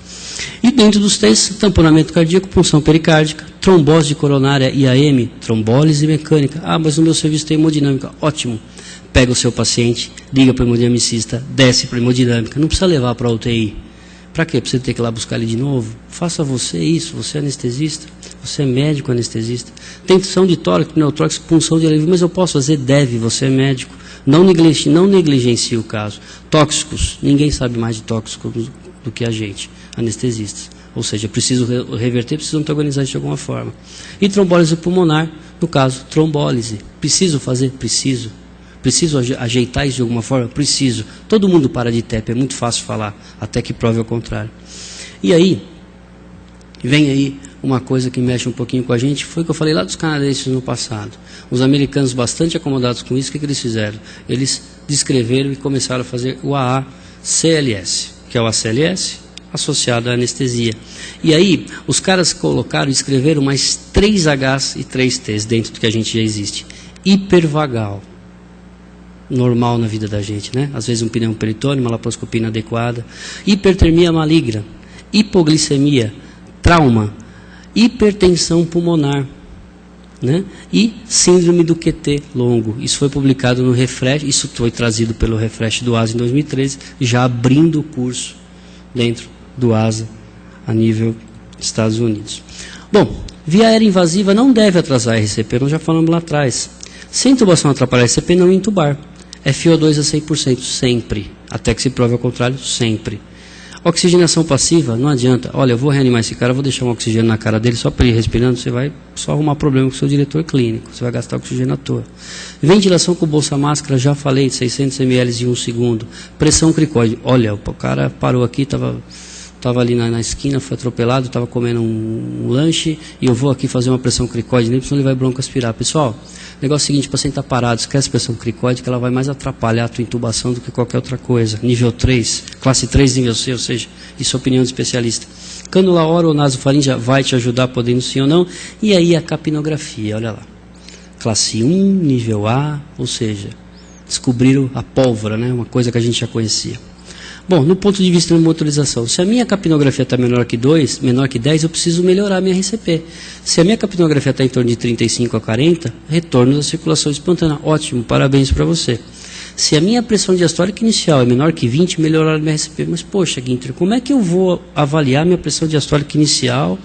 E dentro dos Ts, tamponamento cardíaco, punção pericárdica, trombose coronária IAM, trombólise mecânica. Ah, mas no meu serviço tem hemodinâmica. Ótimo. Pega o seu paciente, liga para o hemodinamicista, desce para a hemodinâmica. Não precisa levar para a UTI. Para quê? Para você ter que ir lá buscar ele de novo? Faça você isso, você é anestesista, você é médico anestesista. Tem função de tórax, pneutórax, punção de alívio, mas eu posso fazer? Deve, você é médico. Não negligencie o caso. Tóxicos, ninguém sabe mais de tóxicos do que a gente, anestesistas. Ou seja, preciso reverter, preciso antagonizar isso de alguma forma. E trombólise pulmonar, no caso, trombólise. Preciso fazer? Preciso. Preciso ajeitar isso de alguma forma? Preciso. Todo mundo para de TEP, é muito fácil falar, até que prove ao contrário. E aí, vem aí uma coisa que mexe um pouquinho com a gente, foi o que eu falei lá dos canadenses no passado. Os americanos, bastante acomodados com isso, o que eles fizeram? Eles descreveram e começaram a fazer o AACLS, que é o ACLS associado à anestesia. E aí, os caras colocaram e escreveram mais 3Hs e 3Ts dentro do que a gente já existe. Hipervagal. Normal na vida da gente, né? Às vezes um pneu peritônio, uma laparoscopia inadequada. Hipertermia maligna, hipoglicemia, trauma, hipertensão pulmonar, né? E síndrome do QT longo. Isso foi publicado no Refresh, isso foi trazido pelo Refresh do ASA em 2013, já abrindo o curso dentro do ASA a nível Estados Unidos. Bom, via aérea invasiva não deve atrasar a RCP, nós já falamos lá atrás. Se a intubação atrapalhar a RCP, não intubar. FiO2 a 100%, sempre. Até que se prove ao contrário, sempre. Oxigenação passiva, não adianta. Olha, eu vou reanimar esse cara, vou deixar um oxigênio na cara dele, só para ele respirando, você vai só arrumar problema com o seu diretor clínico. Você vai gastar oxigênio à toa. Ventilação com bolsa máscara, já falei, de 600 ml em 1 segundo. Pressão cricoide. Olha, o cara parou aqui, estava estava ali na esquina, foi atropelado, estava comendo um lanche, e eu vou aqui fazer uma pressão cricoide nele, senão ele vai broncoaspirar. Pessoal, o negócio é o seguinte, o paciente está parado, esquece a pressão cricoide, que ela vai mais atrapalhar a tua intubação do que qualquer outra coisa. Nível 3, classe 3, nível C, ou seja, isso é opinião de especialista. Cânula oral ou nasofaríngea vai te ajudar, podendo sim ou não. E aí a capnografia, olha lá. Classe 1, nível A, ou seja, descobriram a pólvora, né? Uma coisa que a gente já conhecia. Bom, no ponto de vista da motorização, se a minha capnografia está menor que 2, menor que 10, eu preciso melhorar a minha RCP. Se a minha capnografia está em torno de 35 a 40, retorno da circulação espontânea. Ótimo, parabéns para você. Se a minha pressão diastólica inicial é menor que 20, melhorar a minha RCP. Mas, poxa, Guinter, como é que eu vou avaliar minha pressão diastólica inicial?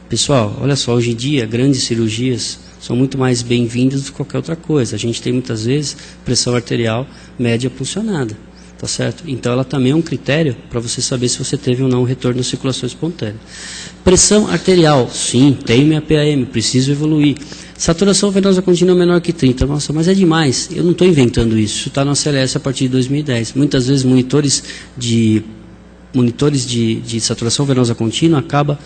Pessoal, olha só, hoje em dia, grandes cirurgias são muito mais bem-vindas do que qualquer outra coisa. A gente tem, muitas vezes, pressão arterial média puncionada. Tá certo? Então, ela também é um critério para você saber se você teve ou não um retorno da circulação espontânea. Pressão arterial, sim, tenho minha PAM, preciso evoluir. Saturação venosa contínua menor que 30. Nossa, mas é demais. Eu não estou inventando isso. Isso está no ACLS a partir de 2010. Muitas vezes, monitores de saturação venosa contínua acabam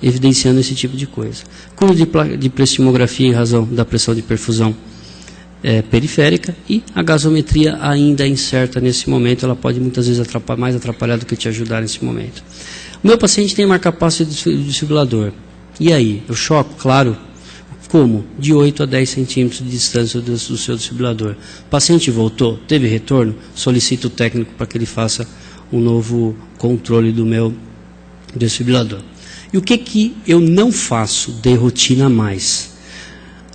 evidenciando esse tipo de coisa. Curva de prestimografia em razão da pressão de perfusão periférica, e a gasometria ainda é incerta nesse momento, ela pode muitas vezes mais atrapalhar do que te ajudar nesse momento. O meu paciente tem marca-passo de desfibrilador. E aí? Eu choco? Claro. Como? De 8 a 10 centímetros de distância do seu desfibrilador. O paciente voltou? Teve retorno? Solicito o técnico para que ele faça um novo controle do meu desfibrilador. E o que eu não faço de rotina mais?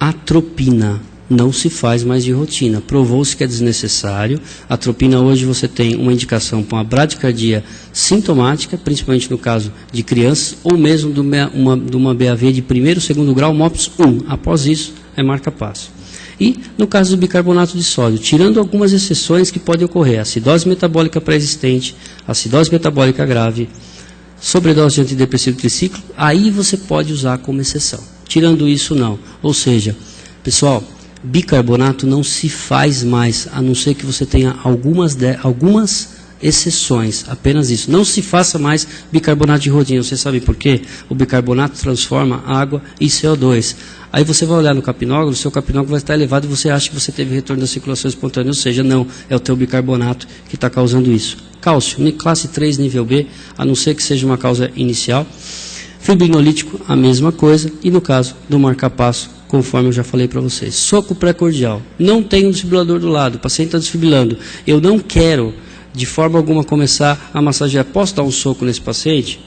Atropina. Não se faz mais de rotina. Provou-se que é desnecessário. A atropina, hoje você tem uma indicação para uma bradicardia sintomática, principalmente no caso de crianças, ou mesmo de uma BAV de primeiro ou segundo grau, MOPS 1. Após isso, é marca-passo. E, no caso do bicarbonato de sódio, tirando algumas exceções que podem ocorrer, acidose metabólica pré-existente, acidose metabólica grave, sobredose de antidepressivo tricíclico, aí você pode usar como exceção. Tirando isso, não. Ou seja, pessoal, bicarbonato não se faz mais, a não ser que você tenha algumas exceções, apenas isso. Não se faça mais bicarbonato de rotina. Você sabe por quê? O bicarbonato transforma água em CO2. Aí você vai olhar no capnógrafo, o seu capnógrafo vai estar elevado e você acha que você teve retorno da circulação espontânea, ou seja, não, é o teu bicarbonato que está causando isso. Cálcio, classe 3, nível B, a não ser que seja uma causa inicial. Fibrinolítico, a mesma coisa, e no caso do marca-passo, conforme eu já falei para vocês. Soco pré-cordial. Não tem um desfibrilador do lado, o paciente está desfibrilando. Eu não quero, de forma alguma, começar a massagear. Posso dar um soco nesse paciente?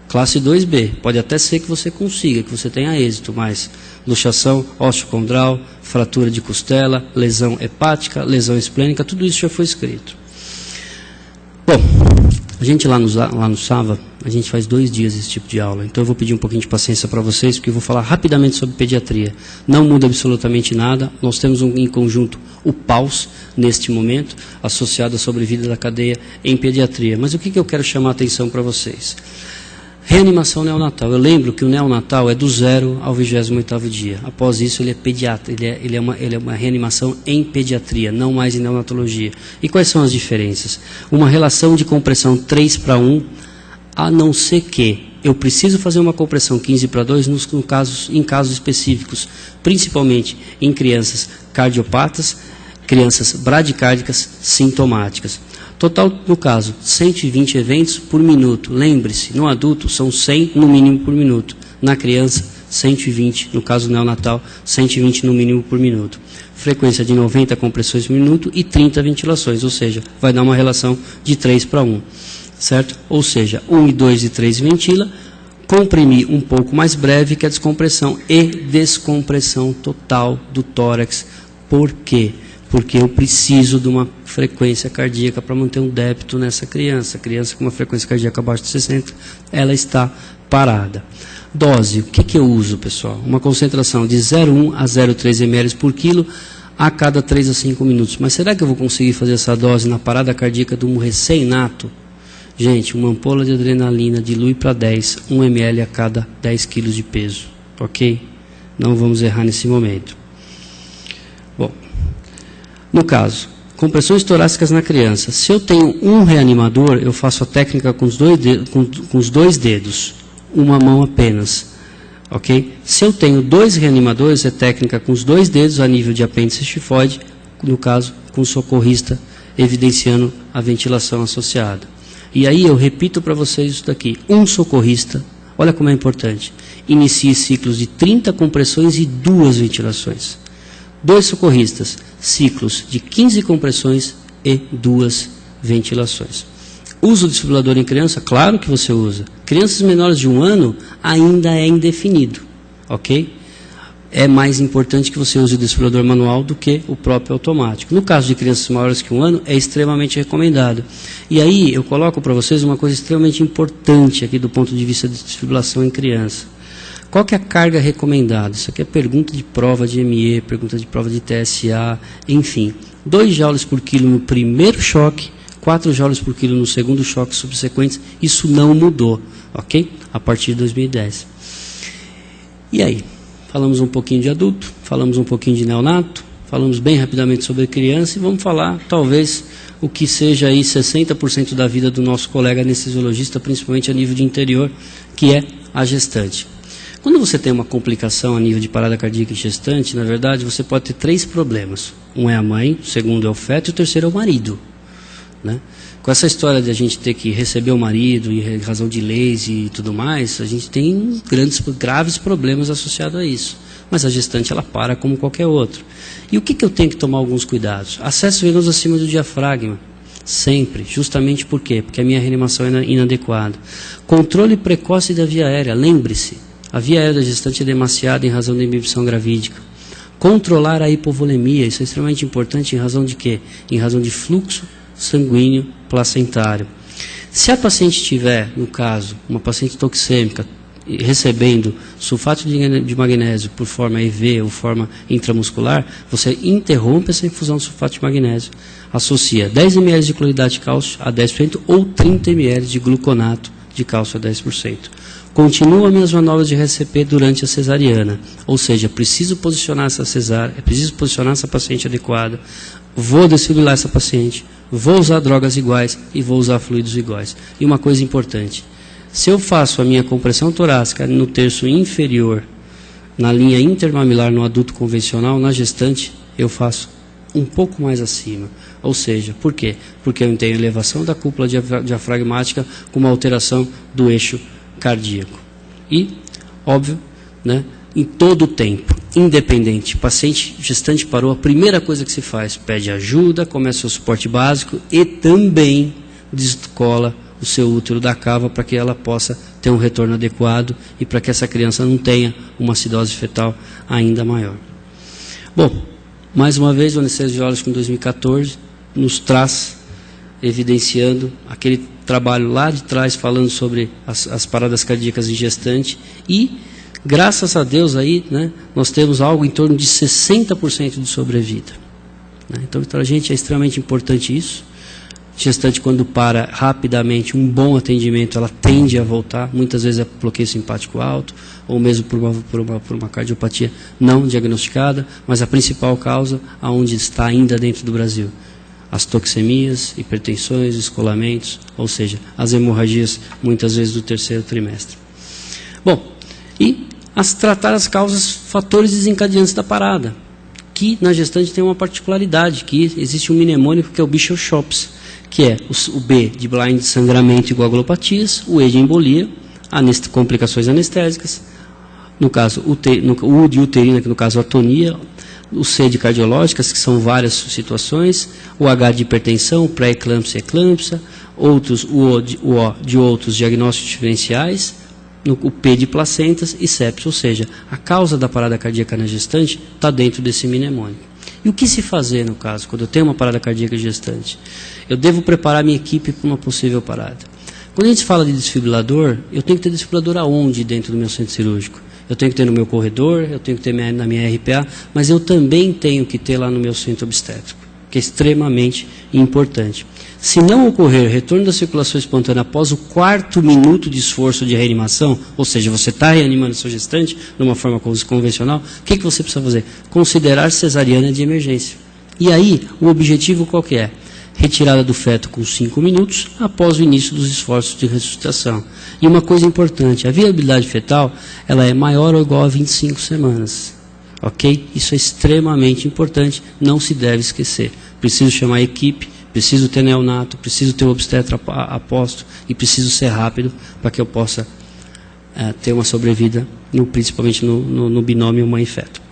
Classe 2B. Pode até ser que você consiga, que você tenha êxito, mas luxação osteocondral, fratura de costela, lesão hepática, lesão esplênica, tudo isso já foi escrito. Bom, a gente lá no SAVA, a gente faz 2 dias esse tipo de aula, então eu vou pedir um pouquinho de paciência para vocês, porque eu vou falar rapidamente sobre pediatria. Não muda absolutamente nada, nós temos em conjunto o PAUS, neste momento, associado à sobrevida da cadeia em pediatria. Mas o que eu quero chamar a atenção para vocês? Reanimação neonatal. Eu lembro que o neonatal é do 0 ao 28º dia. Após isso, ele é pediatra. Ele é uma reanimação em pediatria, não mais em neonatologia. E quais são as diferenças? Uma relação de compressão 3:1, a não ser que eu preciso fazer uma compressão 15:2 em casos específicos, principalmente em crianças cardiopatas, crianças bradicárdicas sintomáticas. Total, no caso, 120 eventos por minuto. Lembre-se, no adulto são 100 no mínimo por minuto. Na criança, 120, no caso neonatal, 120 no mínimo por minuto. Frequência de 90 compressões por minuto e 30 ventilações, ou seja, vai dar uma relação de 3:1, certo? Ou seja, 1 e 2 e 3 ventila, comprimir um pouco mais breve, que é a descompressão e descompressão total do tórax. Por quê? Porque eu preciso de uma frequência cardíaca para manter um débito nessa criança. A criança com uma frequência cardíaca abaixo de 60, ela está parada. Dose, o que eu uso, pessoal? Uma concentração de 0,1 a 0,3 ml por quilo a cada 3 a 5 minutos. Mas será que eu vou conseguir fazer essa dose na parada cardíaca de um recém-nato? Gente, uma ampola de adrenalina dilui para 10, 1 ml a cada 10 kg de peso. Ok? Não vamos errar nesse momento. Bom, no caso, Compressões torácicas na criança. Se eu tenho um reanimador, eu faço a técnica com os dois dedos, uma mão apenas. Ok? Se eu tenho 2 reanimadores, é técnica com os 2 dedos a nível de apêndice tifoide, no caso, com o socorrista evidenciando a ventilação associada. E aí eu repito para vocês isso daqui. Um socorrista, olha como é importante, inicie ciclos de 30 compressões e 2 ventilações. 2 socorristas, ciclos de 15 compressões e 2 ventilações. Uso do desfibrilador em criança? Claro que você usa. Crianças menores de 1 ano ainda é indefinido, ok? É mais importante que você use o desfibrilador manual do que o próprio automático. No caso de crianças maiores que 1 ano, é extremamente recomendado. E aí eu coloco para vocês uma coisa extremamente importante aqui do ponto de vista de desfibrilação em criança. Qual que é a carga recomendada? Isso aqui é pergunta de prova de ME, pergunta de prova de TSA, enfim. 2 joules por quilo no primeiro choque, 4 joules por quilo no segundo choque subsequente, isso não mudou, ok? A partir de 2010. E aí? Falamos um pouquinho de adulto, falamos um pouquinho de neonato, falamos bem rapidamente sobre criança e vamos falar, talvez, o que seja aí 60% da vida do nosso colega anestesiologista, principalmente a nível de interior, que é a gestante. Quando você tem uma complicação a nível de parada cardíaca em gestante, na verdade, você pode ter 3 problemas. Um é a mãe, o segundo é o feto e o terceiro é o marido. Né? Com essa história de a gente ter que receber o marido em razão de leis e tudo mais, a gente tem graves problemas associados a isso. Mas a gestante, ela para como qualquer outro. E o que eu tenho que tomar alguns cuidados? Acesso venoso acima do diafragma. Sempre. Justamente por quê? Porque a minha reanimação é inadequada. Controle precoce da via aérea. Lembre-se, a via aérea da gestante é demasiada em razão da inibição gravídica. Controlar a hipovolemia. Isso é extremamente importante em razão de quê? Em razão de fluxo sanguíneo placentário. Se a paciente tiver, no caso, uma paciente toxêmica, recebendo sulfato de magnésio por forma EV ou forma intramuscular, você interrompe essa infusão de sulfato de magnésio, associa 10 ml de cloridade de cálcio a 10% ou 30 ml de gluconato de cálcio a 10%. Continua minhas manobras de RCP durante a cesariana, ou seja, preciso posicionar essa cesárea, preciso posicionar essa paciente adequada, vou desfibrilar essa paciente, vou usar drogas iguais e vou usar fluidos iguais. E uma coisa importante, se eu faço a minha compressão torácica no terço inferior, na linha intermamilar no adulto convencional, na gestante, eu faço um pouco mais acima. Ou seja, por quê? Porque eu tenho elevação da cúpula diafragmática com uma alteração do eixo cardíaco. E, óbvio, né, em todo o tempo, independente, paciente gestante parou, a primeira coisa que se faz, pede ajuda, começa o suporte básico e também descola o seu útero da cava para que ela possa ter um retorno adequado e para que essa criança não tenha uma acidose fetal ainda maior. Bom, mais uma vez o anestesiológico em 2014 nos traz, evidenciando aquele trabalho lá de trás falando sobre as paradas cardíacas em gestante e, graças a Deus, aí, né, nós temos algo em torno de 60% de sobrevida. Né? Então, para a gente é extremamente importante isso. Gestante, quando para rapidamente, um bom atendimento, ela tende a voltar, muitas vezes é bloqueio simpático alto, ou mesmo por uma cardiopatia não diagnosticada, mas a principal causa, aonde está ainda dentro do Brasil, as toxemias, hipertensões, escolamentos, ou seja, as hemorragias, muitas vezes do terceiro trimestre. Bom, e tratar as causas, fatores desencadeantes da parada, que na gestante tem uma particularidade, que existe um mnemônico que é o Bishop-Shops, que é o B de blind de sangramento e coagulopatias, o E de embolia, complicações anestésicas, no caso o U de uterina, que no caso a atonia, o C de cardiológicas, que são várias situações, o H de hipertensão, pré-eclâmpsia e eclâmpsia, o O de outros diagnósticos diferenciais, o P de placentas e sepsis, ou seja, a causa da parada cardíaca na gestante está dentro desse mnemônico. E o que se fazer no caso, quando eu tenho uma parada cardíaca gestante? Eu devo preparar minha equipe para uma possível parada. Quando a gente fala de desfibrilador, eu tenho que ter desfibrilador aonde dentro do meu centro cirúrgico? Eu tenho que ter no meu corredor, eu tenho que ter na minha RPA, mas eu também tenho que ter lá no meu centro obstétrico, que é extremamente importante. Se não ocorrer retorno da circulação espontânea após o 4º minuto de esforço de reanimação, ou seja, você está reanimando seu gestante de uma forma convencional, o que você precisa fazer? Considerar cesariana de emergência. E aí, o objetivo qual que é? Retirada do feto com 5 minutos após o início dos esforços de ressuscitação. E uma coisa importante, a viabilidade fetal ela é maior ou igual a 25 semanas. Ok? Isso é extremamente importante, não se deve esquecer. Preciso chamar a equipe, preciso ter neonato, preciso ter o obstetra aposto e preciso ser rápido para que eu possa ter uma sobrevida, principalmente no binômio mãe e feto.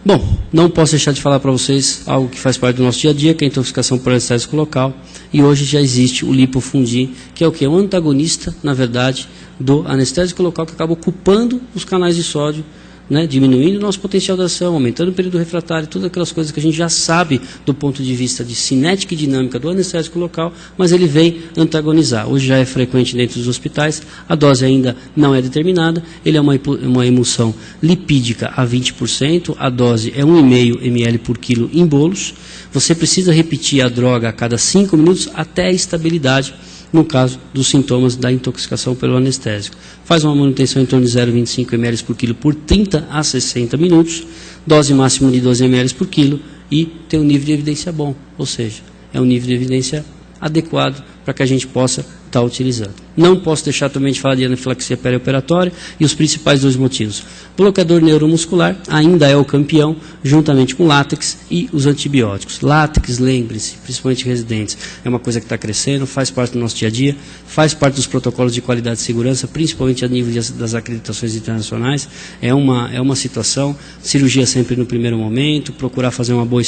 Bom, não posso deixar de falar para vocês algo que faz parte do nosso dia a dia, que é a intoxicação por anestésico local. E hoje já existe o Lipofundin, que é o que? É um antagonista, na verdade, do anestésico local, que acaba ocupando os canais de sódio, né, diminuindo o nosso potencial de ação, aumentando o período refratário, todas aquelas coisas que a gente já sabe do ponto de vista de cinética e dinâmica do anestésico local, mas ele vem antagonizar. Hoje já é frequente dentro dos hospitais, a dose ainda não é determinada, ele é uma emulsão lipídica a 20%, a dose é 1,5 ml por quilo em bolos. Você precisa repetir a droga a cada 5 minutos até a estabilidade, no caso dos sintomas da intoxicação pelo anestésico. Faz uma manutenção em torno de 0,25 ml por quilo por 30 a 60 minutos, dose máxima de 12 ml por quilo e tem um nível de evidência bom, ou seja, é um nível de evidência adequado para que a gente possa estar utilizando. Não posso deixar também de falar de anafilaxia perioperatória e os principais 2 motivos. Bloqueador neuromuscular ainda é o campeão, juntamente com látex e os antibióticos. Látex, lembre-se, principalmente residentes, é uma coisa que está crescendo, faz parte do nosso dia a dia, faz parte dos protocolos de qualidade e segurança, principalmente a nível das acreditações internacionais. É uma situação, cirurgia sempre no primeiro momento, procurar fazer um bom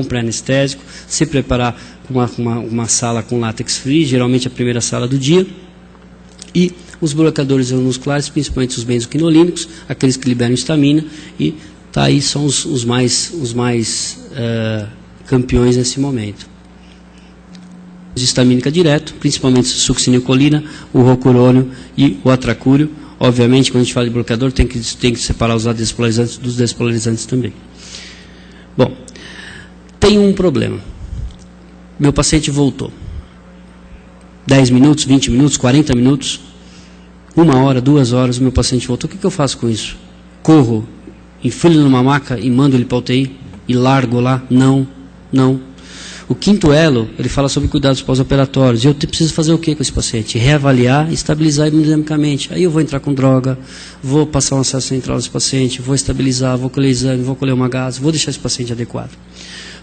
pré-anestésico, se preparar uma sala com látex free, geralmente a primeira sala do dia, e os bloqueadores neuromusculares, principalmente os benzoquinolínicos, aqueles que liberam histamina, e aí são os mais campeões nesse momento. Histamínica direto, principalmente succinilcolina, o rocurônio e o atracúrio. Obviamente, quando a gente fala de bloqueador, tem que separar os adespolarizantes dos despolarizantes também. Bom, tem um problema. Meu paciente voltou. 10 minutos, 20 minutos, 40 minutos, 1 hora, 2 horas, o meu paciente voltou. O que eu faço com isso? Corro, enfio numa maca e mando ele para a UTI? E largo lá? Não. O 5º elo, ele fala sobre cuidados pós-operatórios. E eu preciso fazer o que com esse paciente? Reavaliar e estabilizar hemodinamicamente. Aí eu vou entrar com droga, vou passar um acesso central desse paciente, vou estabilizar, vou colher exame, vou colher uma gás, vou deixar esse paciente adequado.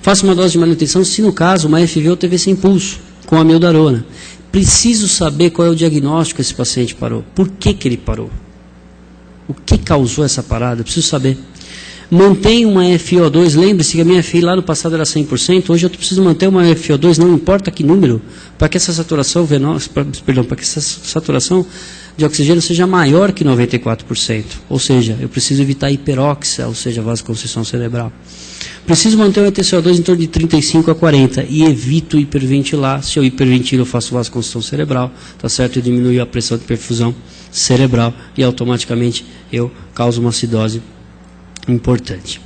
Faço uma dose de manutenção, se no caso uma FV ou TVC impulso, com a mildarona. Preciso saber qual é o diagnóstico que esse paciente parou. Por que ele parou? O que causou essa parada? Eu preciso saber. Mantenho uma FiO2, lembre-se que a minha FI lá no passado era 100%, hoje eu preciso manter uma FiO2, não importa que número, para que essa saturação venosa, para que essa saturação de oxigênio seja maior que 94%. Ou seja, eu preciso evitar hiperóxia, ou seja, vasoconstrição cerebral. Preciso manter o ETCO2 em torno de 35 a 40 e evito hiperventilar. Se eu hiperventilo, eu faço vasoconstrição cerebral, tá certo? Eu diminuo a pressão de perfusão cerebral e automaticamente eu causo uma acidose importante.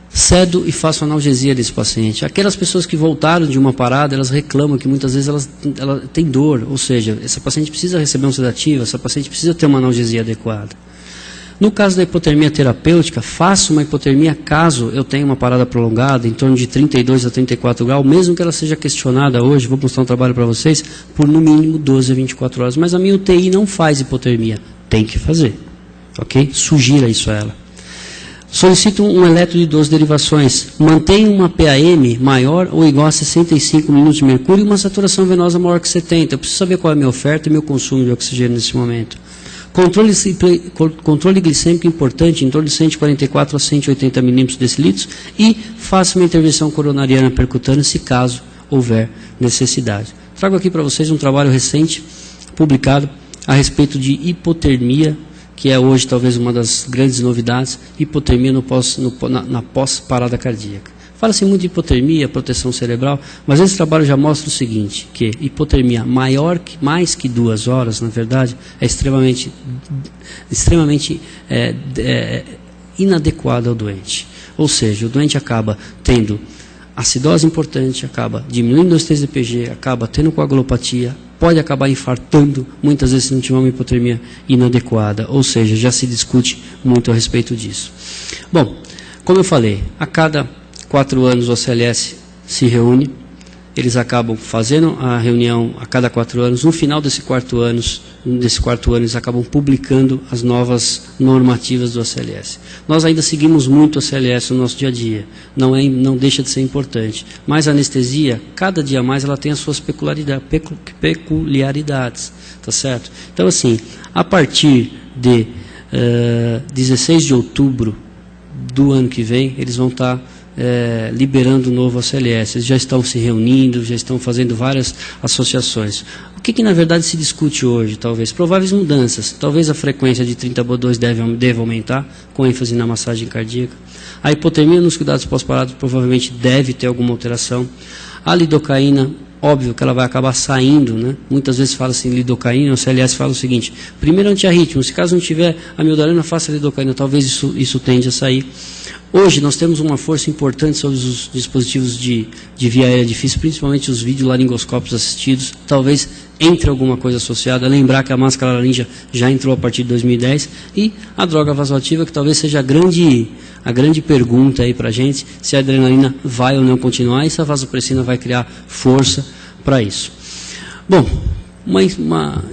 Cedo e faço analgesia desse paciente. Aquelas pessoas que voltaram de uma parada, elas reclamam que muitas vezes ela tem dor, ou seja, essa paciente precisa receber um sedativo, essa paciente precisa ter uma analgesia adequada. No caso da hipotermia terapêutica, faço uma hipotermia caso eu tenha uma parada prolongada, em torno de 32 a 34 graus, mesmo que ela seja questionada hoje, vou mostrar um trabalho para vocês, por no mínimo 12 a 24 horas. Mas a minha UTI não faz hipotermia, tem que fazer, ok? Sugira isso a ela. Solicito um eletro de 12 derivações. Mantenho uma PAM maior ou igual a 65 minutos de mercúrio e uma saturação venosa maior que 70. Eu preciso saber qual é a minha oferta e meu consumo de oxigênio nesse momento. Controle glicêmico importante, em torno de 144 a 180 milímetros decilitros, e faço uma intervenção coronariana percutânea se caso houver necessidade. Trago aqui para vocês um trabalho recente, publicado, a respeito de hipotermia, que é hoje talvez uma das grandes novidades, hipotermia na pós-parada cardíaca. Fala-se muito de hipotermia, proteção cerebral, mas esse trabalho já mostra o seguinte, que hipotermia mais que 2 horas, na verdade, é extremamente inadequada ao doente. Ou seja, o doente acaba tendo acidose importante, acaba diminuindo os TZPG, acaba tendo coagulopatia, pode acabar infartando, muitas vezes se não tiver uma hipotermia inadequada. Ou seja, já se discute muito a respeito disso. Bom, Como eu falei, a cada 4 anos o OCLS se reúne, eles acabam fazendo a reunião a cada 4 anos, no final desse quarto ano eles acabam publicando as novas normativas do OCLS. Nós ainda seguimos muito o OCLS no nosso dia a dia, não deixa de ser importante, mas a anestesia, cada dia mais, ela tem as suas peculiaridades, tá certo? Então, assim, a partir de 16 de outubro do ano que vem, eles vão estar liberando o novo OCLS. Eles já estão se reunindo, já estão fazendo várias associações. O que na verdade se discute hoje, talvez? Prováveis mudanças. Talvez a frequência de 30/2 deve aumentar, com ênfase na massagem cardíaca. A hipotermia nos cuidados pós-parados provavelmente deve ter alguma alteração. A lidocaína, óbvio que ela vai acabar saindo, né? Muitas vezes fala assim, lidocaína, o CLS fala o seguinte, primeiro antiarrítmico, se caso não tiver amiodarona, faça lidocaína, talvez isso tende a sair. Hoje nós temos uma força importante sobre os dispositivos de via aérea difícil, principalmente os videolaringoscópios assistidos, talvez entre alguma coisa associada, lembrar que a máscara laríngea já entrou a partir de 2010, e a droga vasoativa, que talvez seja a grande pergunta aí para a gente, se a adrenalina vai ou não continuar, e se a vasopressina vai criar força para isso. Bom, uma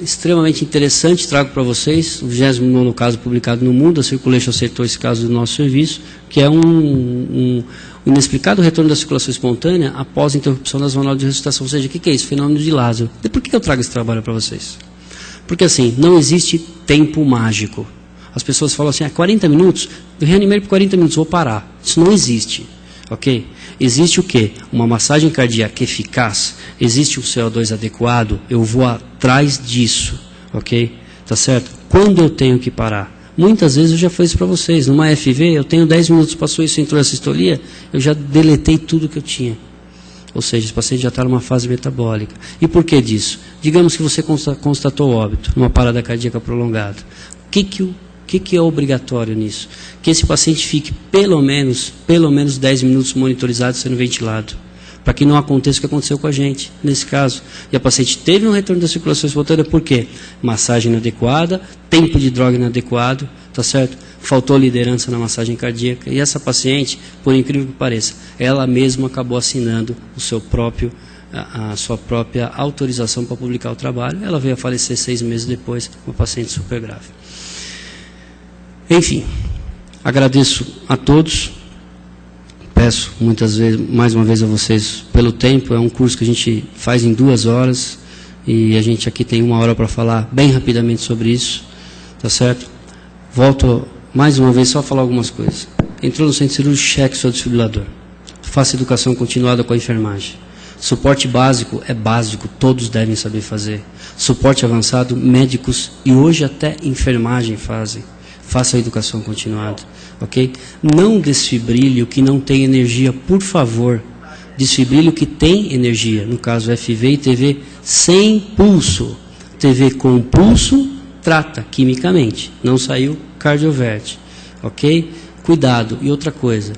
extremamente interessante, trago para vocês, o 29º caso publicado no mundo, a Circulation aceitou esse caso do nosso serviço, que é um inexplicado retorno da circulação espontânea após a interrupção das válvulas de ressuscitação. Ou seja, o que é isso? Fenômeno de Lázaro. E por que eu trago esse trabalho para vocês? Porque assim, não existe tempo mágico. As pessoas falam assim, 40 minutos, eu reanimei por 40 minutos, vou parar. Isso não existe. Ok? Existe o quê? Uma massagem cardíaca eficaz, existe um CO2 adequado, eu vou atrás disso, ok? Tá certo? Quando eu tenho que parar? Muitas vezes eu já fiz isso para vocês, numa FV, eu tenho 10 minutos, passou isso, entrou a sistolia, eu já deletei tudo que eu tinha. Ou seja, esse paciente já está numa fase metabólica. E por que disso? Digamos que você constatou óbito, numa parada cardíaca prolongada. O que é obrigatório nisso? Que esse paciente fique pelo menos 10 minutos monitorizado sendo ventilado, para que não aconteça o que aconteceu com a gente, nesse caso. E a paciente teve um retorno da circulação espontânea, por quê? Massagem inadequada, tempo de droga inadequado, tá certo? Faltou liderança na massagem cardíaca, e essa paciente, por incrível que pareça, ela mesma acabou assinando a sua própria autorização para publicar o trabalho. Ela veio a falecer 6 meses depois, uma paciente super grave. Enfim, agradeço a todos, peço mais uma vez a vocês pelo tempo, é um curso que a gente faz em 2 horas, e a gente aqui tem 1 hora para falar bem rapidamente sobre isso, tá certo? Volto mais uma vez só a falar algumas coisas. Entrou no centro cirúrgico, cheque seu desfibrilador, faça educação continuada com a enfermagem. Suporte básico é básico, todos devem saber fazer. Suporte avançado, médicos e hoje até enfermagem fazem. Faça a educação continuada, ok? Não desfibrile o que não tem energia, por favor. Desfibrile o que tem energia, no caso FV e TV sem pulso. TV com pulso, trata quimicamente. Não saiu, cardiovert, ok? Cuidado. E outra coisa,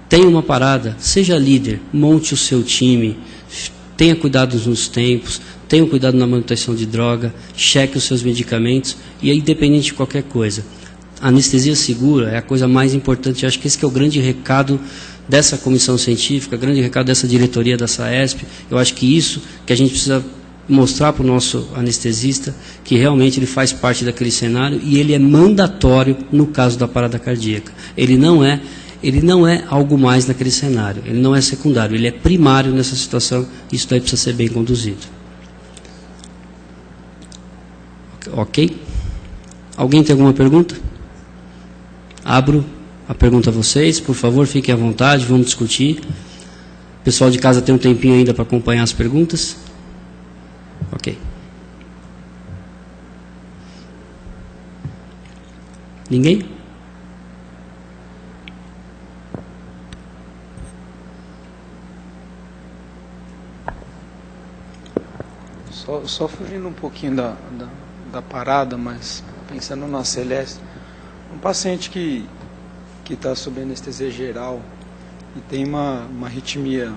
tem uma parada, seja líder, monte o seu time, tenha cuidado nos tempos, tenha cuidado na manutenção de droga, cheque os seus medicamentos, e aí, independente de qualquer coisa, a anestesia segura é a coisa mais importante. Eu acho que esse que é o grande recado dessa comissão científica, o grande recado dessa diretoria da SAESP. Eu acho que isso que a gente precisa mostrar para o nosso anestesista, que realmente ele faz parte daquele cenário e ele é mandatório no caso da parada cardíaca. Ele não é algo mais naquele cenário, ele não é secundário, ele é primário nessa situação. Isso daí precisa ser bem conduzido. Ok? Alguém tem alguma pergunta? Abro a pergunta a vocês, por favor, fiquem à vontade, vamos discutir. O pessoal de casa tem um tempinho ainda para acompanhar as perguntas? Ok. Ninguém? Só fugindo um pouquinho da parada, mas pensando no ACLS, um paciente que está sob anestesia geral e tem uma arritmia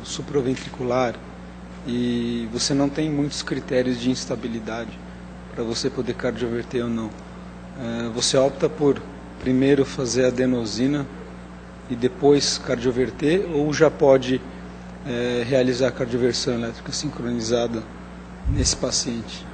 supraventricular e você não tem muitos critérios de instabilidade para você poder cardioverter ou não. Você opta por primeiro fazer adenosina e depois cardioverter, ou já pode realizar a cardioversão elétrica sincronizada nesse paciente?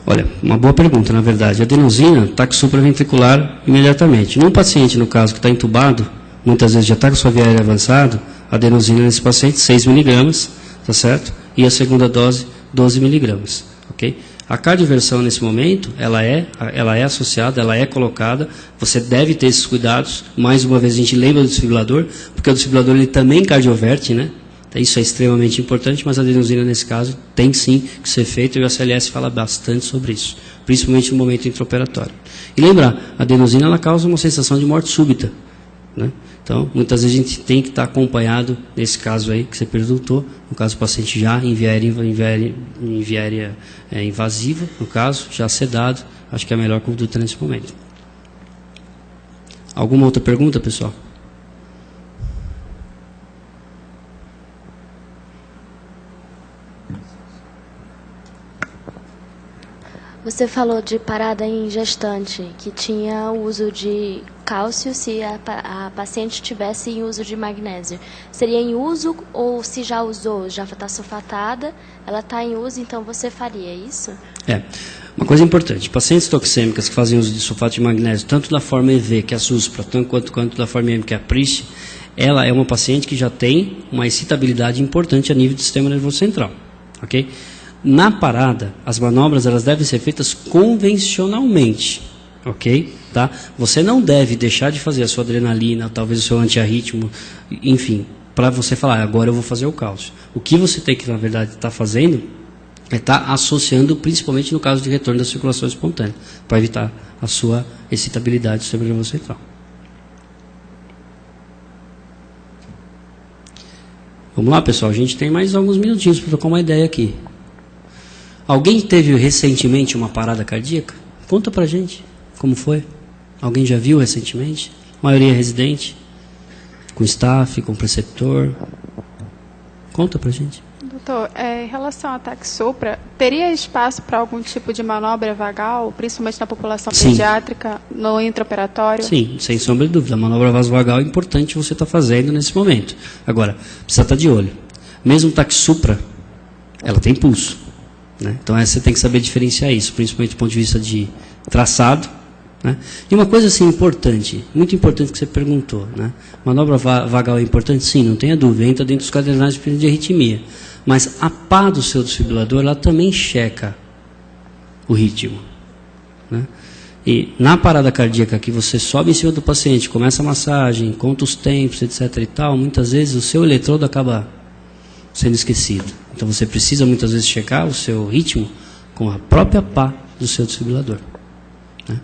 Olha, uma boa pergunta, na verdade. A adenosina está com supraventricular imediatamente. Num paciente, no caso, que está entubado, muitas vezes já está com sua via aérea avançada, a adenosina nesse paciente, 6 miligramas, tá certo? E a segunda dose, 12 miligramas, ok? A cardioversão, nesse momento, ela é associada, ela é colocada, você deve ter esses cuidados. Mais uma vez, a gente lembra do desfibrilador, porque o desfibrilador ele também cardioverte, né? Isso é extremamente importante, mas a adenosina, nesse caso, tem sim que ser feita, e o ACLS fala bastante sobre isso, principalmente no momento intraoperatório. E lembrar, a adenosina ela causa uma sensação de morte súbita, né? Então, muitas vezes a gente tem que estar acompanhado, nesse caso aí que você perguntou, no caso do paciente já em via aérea invasiva, no caso, já sedado, acho que é a melhor conduta nesse momento. Alguma outra pergunta, pessoal? Você falou de parada em gestante, que tinha o uso de cálcio se a paciente tivesse em uso de magnésio. Seria em uso ou se já usou, já está sulfatada, ela está em uso, então você faria isso? Uma coisa importante, pacientes toxêmicas que fazem uso de sulfato de magnésio, tanto da forma EV, que é a Suspra, quanto da forma IM, que é a PRIST, ela é uma paciente que já tem uma excitabilidade importante a nível do sistema nervoso central, ok? Na parada, as manobras elas devem ser feitas convencionalmente, ok? Tá? Você não deve deixar de fazer a sua adrenalina, talvez o seu antiarrítmico, enfim, para você falar, agora eu vou fazer o cálcio. O que você tem que, na verdade, estar fazendo é estar associando, principalmente no caso de retorno da circulação espontânea, para evitar a sua excitabilidade do sistema nervoso central. Vamos lá, pessoal, a gente tem mais alguns minutinhos para trocar uma ideia aqui. Alguém teve recentemente uma parada cardíaca? Conta pra gente como foi. Alguém já viu recentemente? A maioria é residente? Com staff, com preceptor? Conta pra gente. Doutor, em relação ao ataque sopra, teria espaço para algum tipo de manobra vagal, principalmente na população pediátrica, no intraoperatório? Sim, sem sombra de dúvida. A manobra vasovagal é importante você estar fazendo nesse momento. Agora, precisa estar de olho. Mesmo o ataque supra, ela tem pulso. Né? Então você tem que saber diferenciar isso, principalmente do ponto de vista de traçado. Né? E uma coisa assim importante, muito importante que você perguntou, né? Manobra vagal é importante? Sim, não tenha dúvida, entra dentro dos cadernários de arritmia. Mas a pá do seu desfibrilador, ela também checa o ritmo. Né? E na parada cardíaca que você sobe em cima do paciente, começa a massagem, conta os tempos, etc. e tal, muitas vezes o seu eletrodo acaba sendo esquecido. Então você precisa muitas vezes checar o seu ritmo com a própria pá do seu desfibrilador. Né?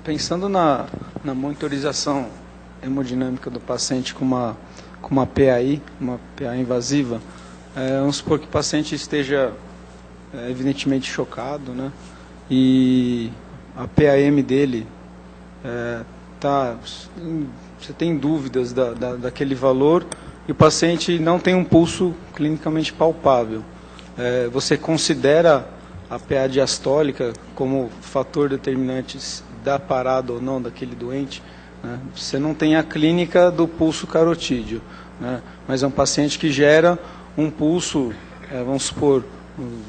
Pensando na monitorização hemodinâmica do paciente com uma PAI, uma PA invasiva, vamos supor que o paciente esteja evidentemente chocado, né? E a PAM dele você tem dúvidas daquele valor e o paciente não tem um pulso clinicamente palpável. Você considera a PA diastólica como fator determinante da parada ou não daquele doente? Né? Você não tem a clínica do pulso carotídeo, né? Mas é um paciente que gera um pulso, vamos supor,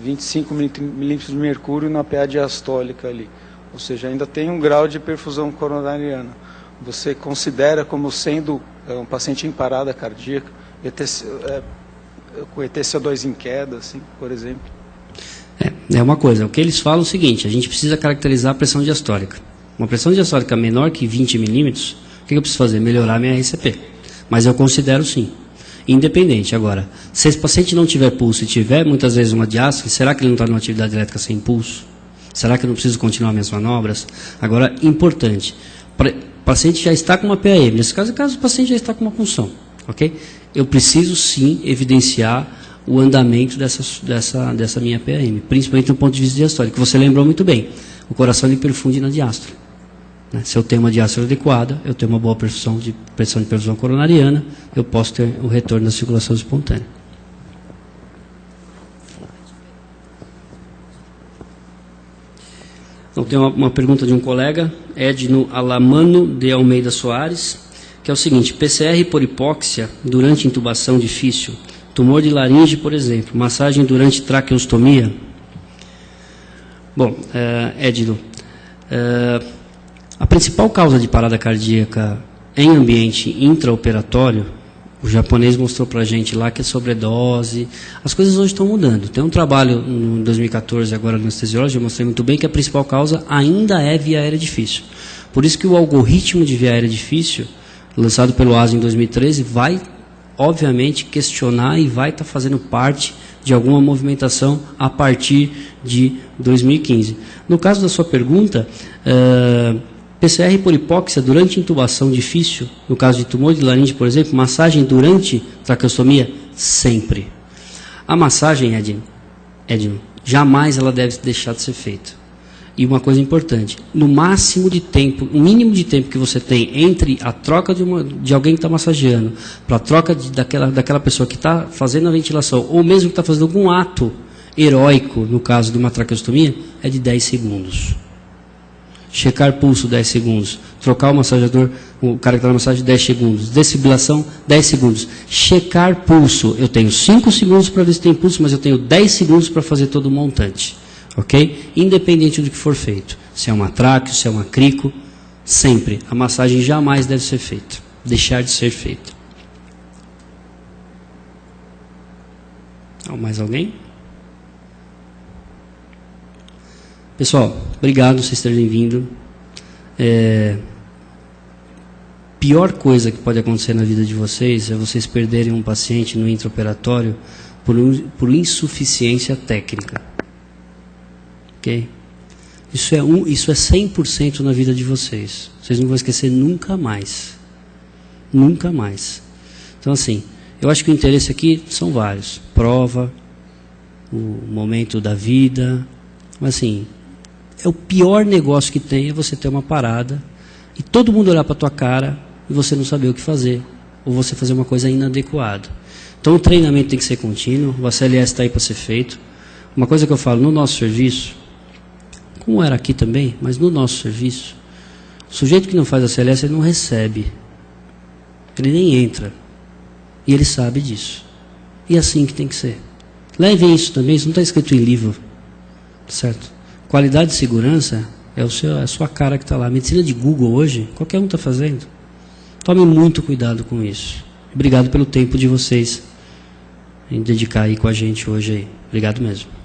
25 milímetros de mercúrio na PA diastólica ali. Ou seja, ainda tem um grau de perfusão coronariana. Você considera como sendo um paciente em parada cardíaca, com ETCO2 em queda, assim, por exemplo? É uma coisa, o que eles falam é o seguinte, a gente precisa caracterizar a pressão diastólica. Uma pressão diastólica menor que 20 milímetros, o que eu preciso fazer? Melhorar a minha RCP. Mas eu considero sim, independente. Agora, se esse paciente não tiver pulso e tiver muitas vezes uma diástole, será que ele não está numa atividade elétrica sem pulso? Será que eu não preciso continuar minhas manobras? Agora, importante, o paciente já está com uma PAM, nesse caso o paciente já está com uma punção, ok? Eu preciso sim evidenciar o andamento dessa minha PAM, principalmente do ponto de vista diastólico, que você lembrou muito bem, o coração ele perfunde na diástole. Né? Se eu tenho uma diástole adequada, eu tenho uma boa pressão de perfusão coronariana, eu posso ter o retorno da circulação espontânea. Então, tem uma pergunta de um colega, Edno Alamano de Almeida Soares, que é o seguinte: PCR por hipóxia durante intubação difícil, tumor de laringe, por exemplo, massagem durante traqueostomia? Bom, Edno, a principal causa de parada cardíaca em ambiente intraoperatório, o japonês mostrou para a gente lá que é sobredose. As coisas hoje estão mudando. Tem um trabalho em 2014, agora no anestesiológico, eu mostrei muito bem que a principal causa ainda é via aérea difícil. Por isso que o algoritmo de via aérea difícil, lançado pelo ASA em 2013, vai, obviamente, questionar e vai estar fazendo parte de alguma movimentação a partir de 2015. No caso da sua pergunta, PCR por hipóxia durante intubação difícil, no caso de tumor de laringe, por exemplo, massagem durante traqueostomia, sempre. A massagem, Edno, jamais ela deve deixar de ser feita. E uma coisa importante, no máximo de tempo, o mínimo de tempo que você tem entre a troca de alguém que está massageando, para a troca daquela pessoa que está fazendo a ventilação, ou mesmo que está fazendo algum ato heróico, no caso de uma traqueostomia, é de 10 segundos. Checar pulso, 10 segundos. Trocar o massageador, o cara que está na massagem, 10 segundos. Desfibrilação, 10 segundos. Checar pulso, eu tenho 5 segundos para ver se tem pulso, mas eu tenho 10 segundos para fazer todo o montante. Ok? Independente do que for feito. Se é uma tráqueo, se é uma crico, sempre. A massagem jamais deve ser feita. Deixar de ser feita. Mais alguém? Pessoal, obrigado por vocês terem vindo. Pior coisa que pode acontecer na vida de vocês é vocês perderem um paciente no intraoperatório por insuficiência técnica. Ok? Isso é 100% na vida de vocês. Vocês não vão esquecer nunca mais. Nunca mais. Então, assim, eu acho que o interesse aqui são vários. Prova, o momento da vida, mas assim, o pior negócio que tem é você ter uma parada e todo mundo olhar para a tua cara e você não saber o que fazer, ou você fazer uma coisa inadequada. Então o treinamento tem que ser contínuo, o ACLS está aí para ser feito. Uma coisa que eu falo, no nosso serviço, como era aqui também, mas no nosso serviço, o sujeito que não faz ACLS, ele não recebe, ele nem entra, e ele sabe disso. E é assim que tem que ser. Levem isso também, isso não está escrito em livro, certo? Qualidade de segurança é a sua cara que está lá. A medicina de Google hoje, qualquer um está fazendo. Tome muito cuidado com isso. Obrigado pelo tempo de vocês em dedicar aí com a gente hoje aí. Obrigado mesmo.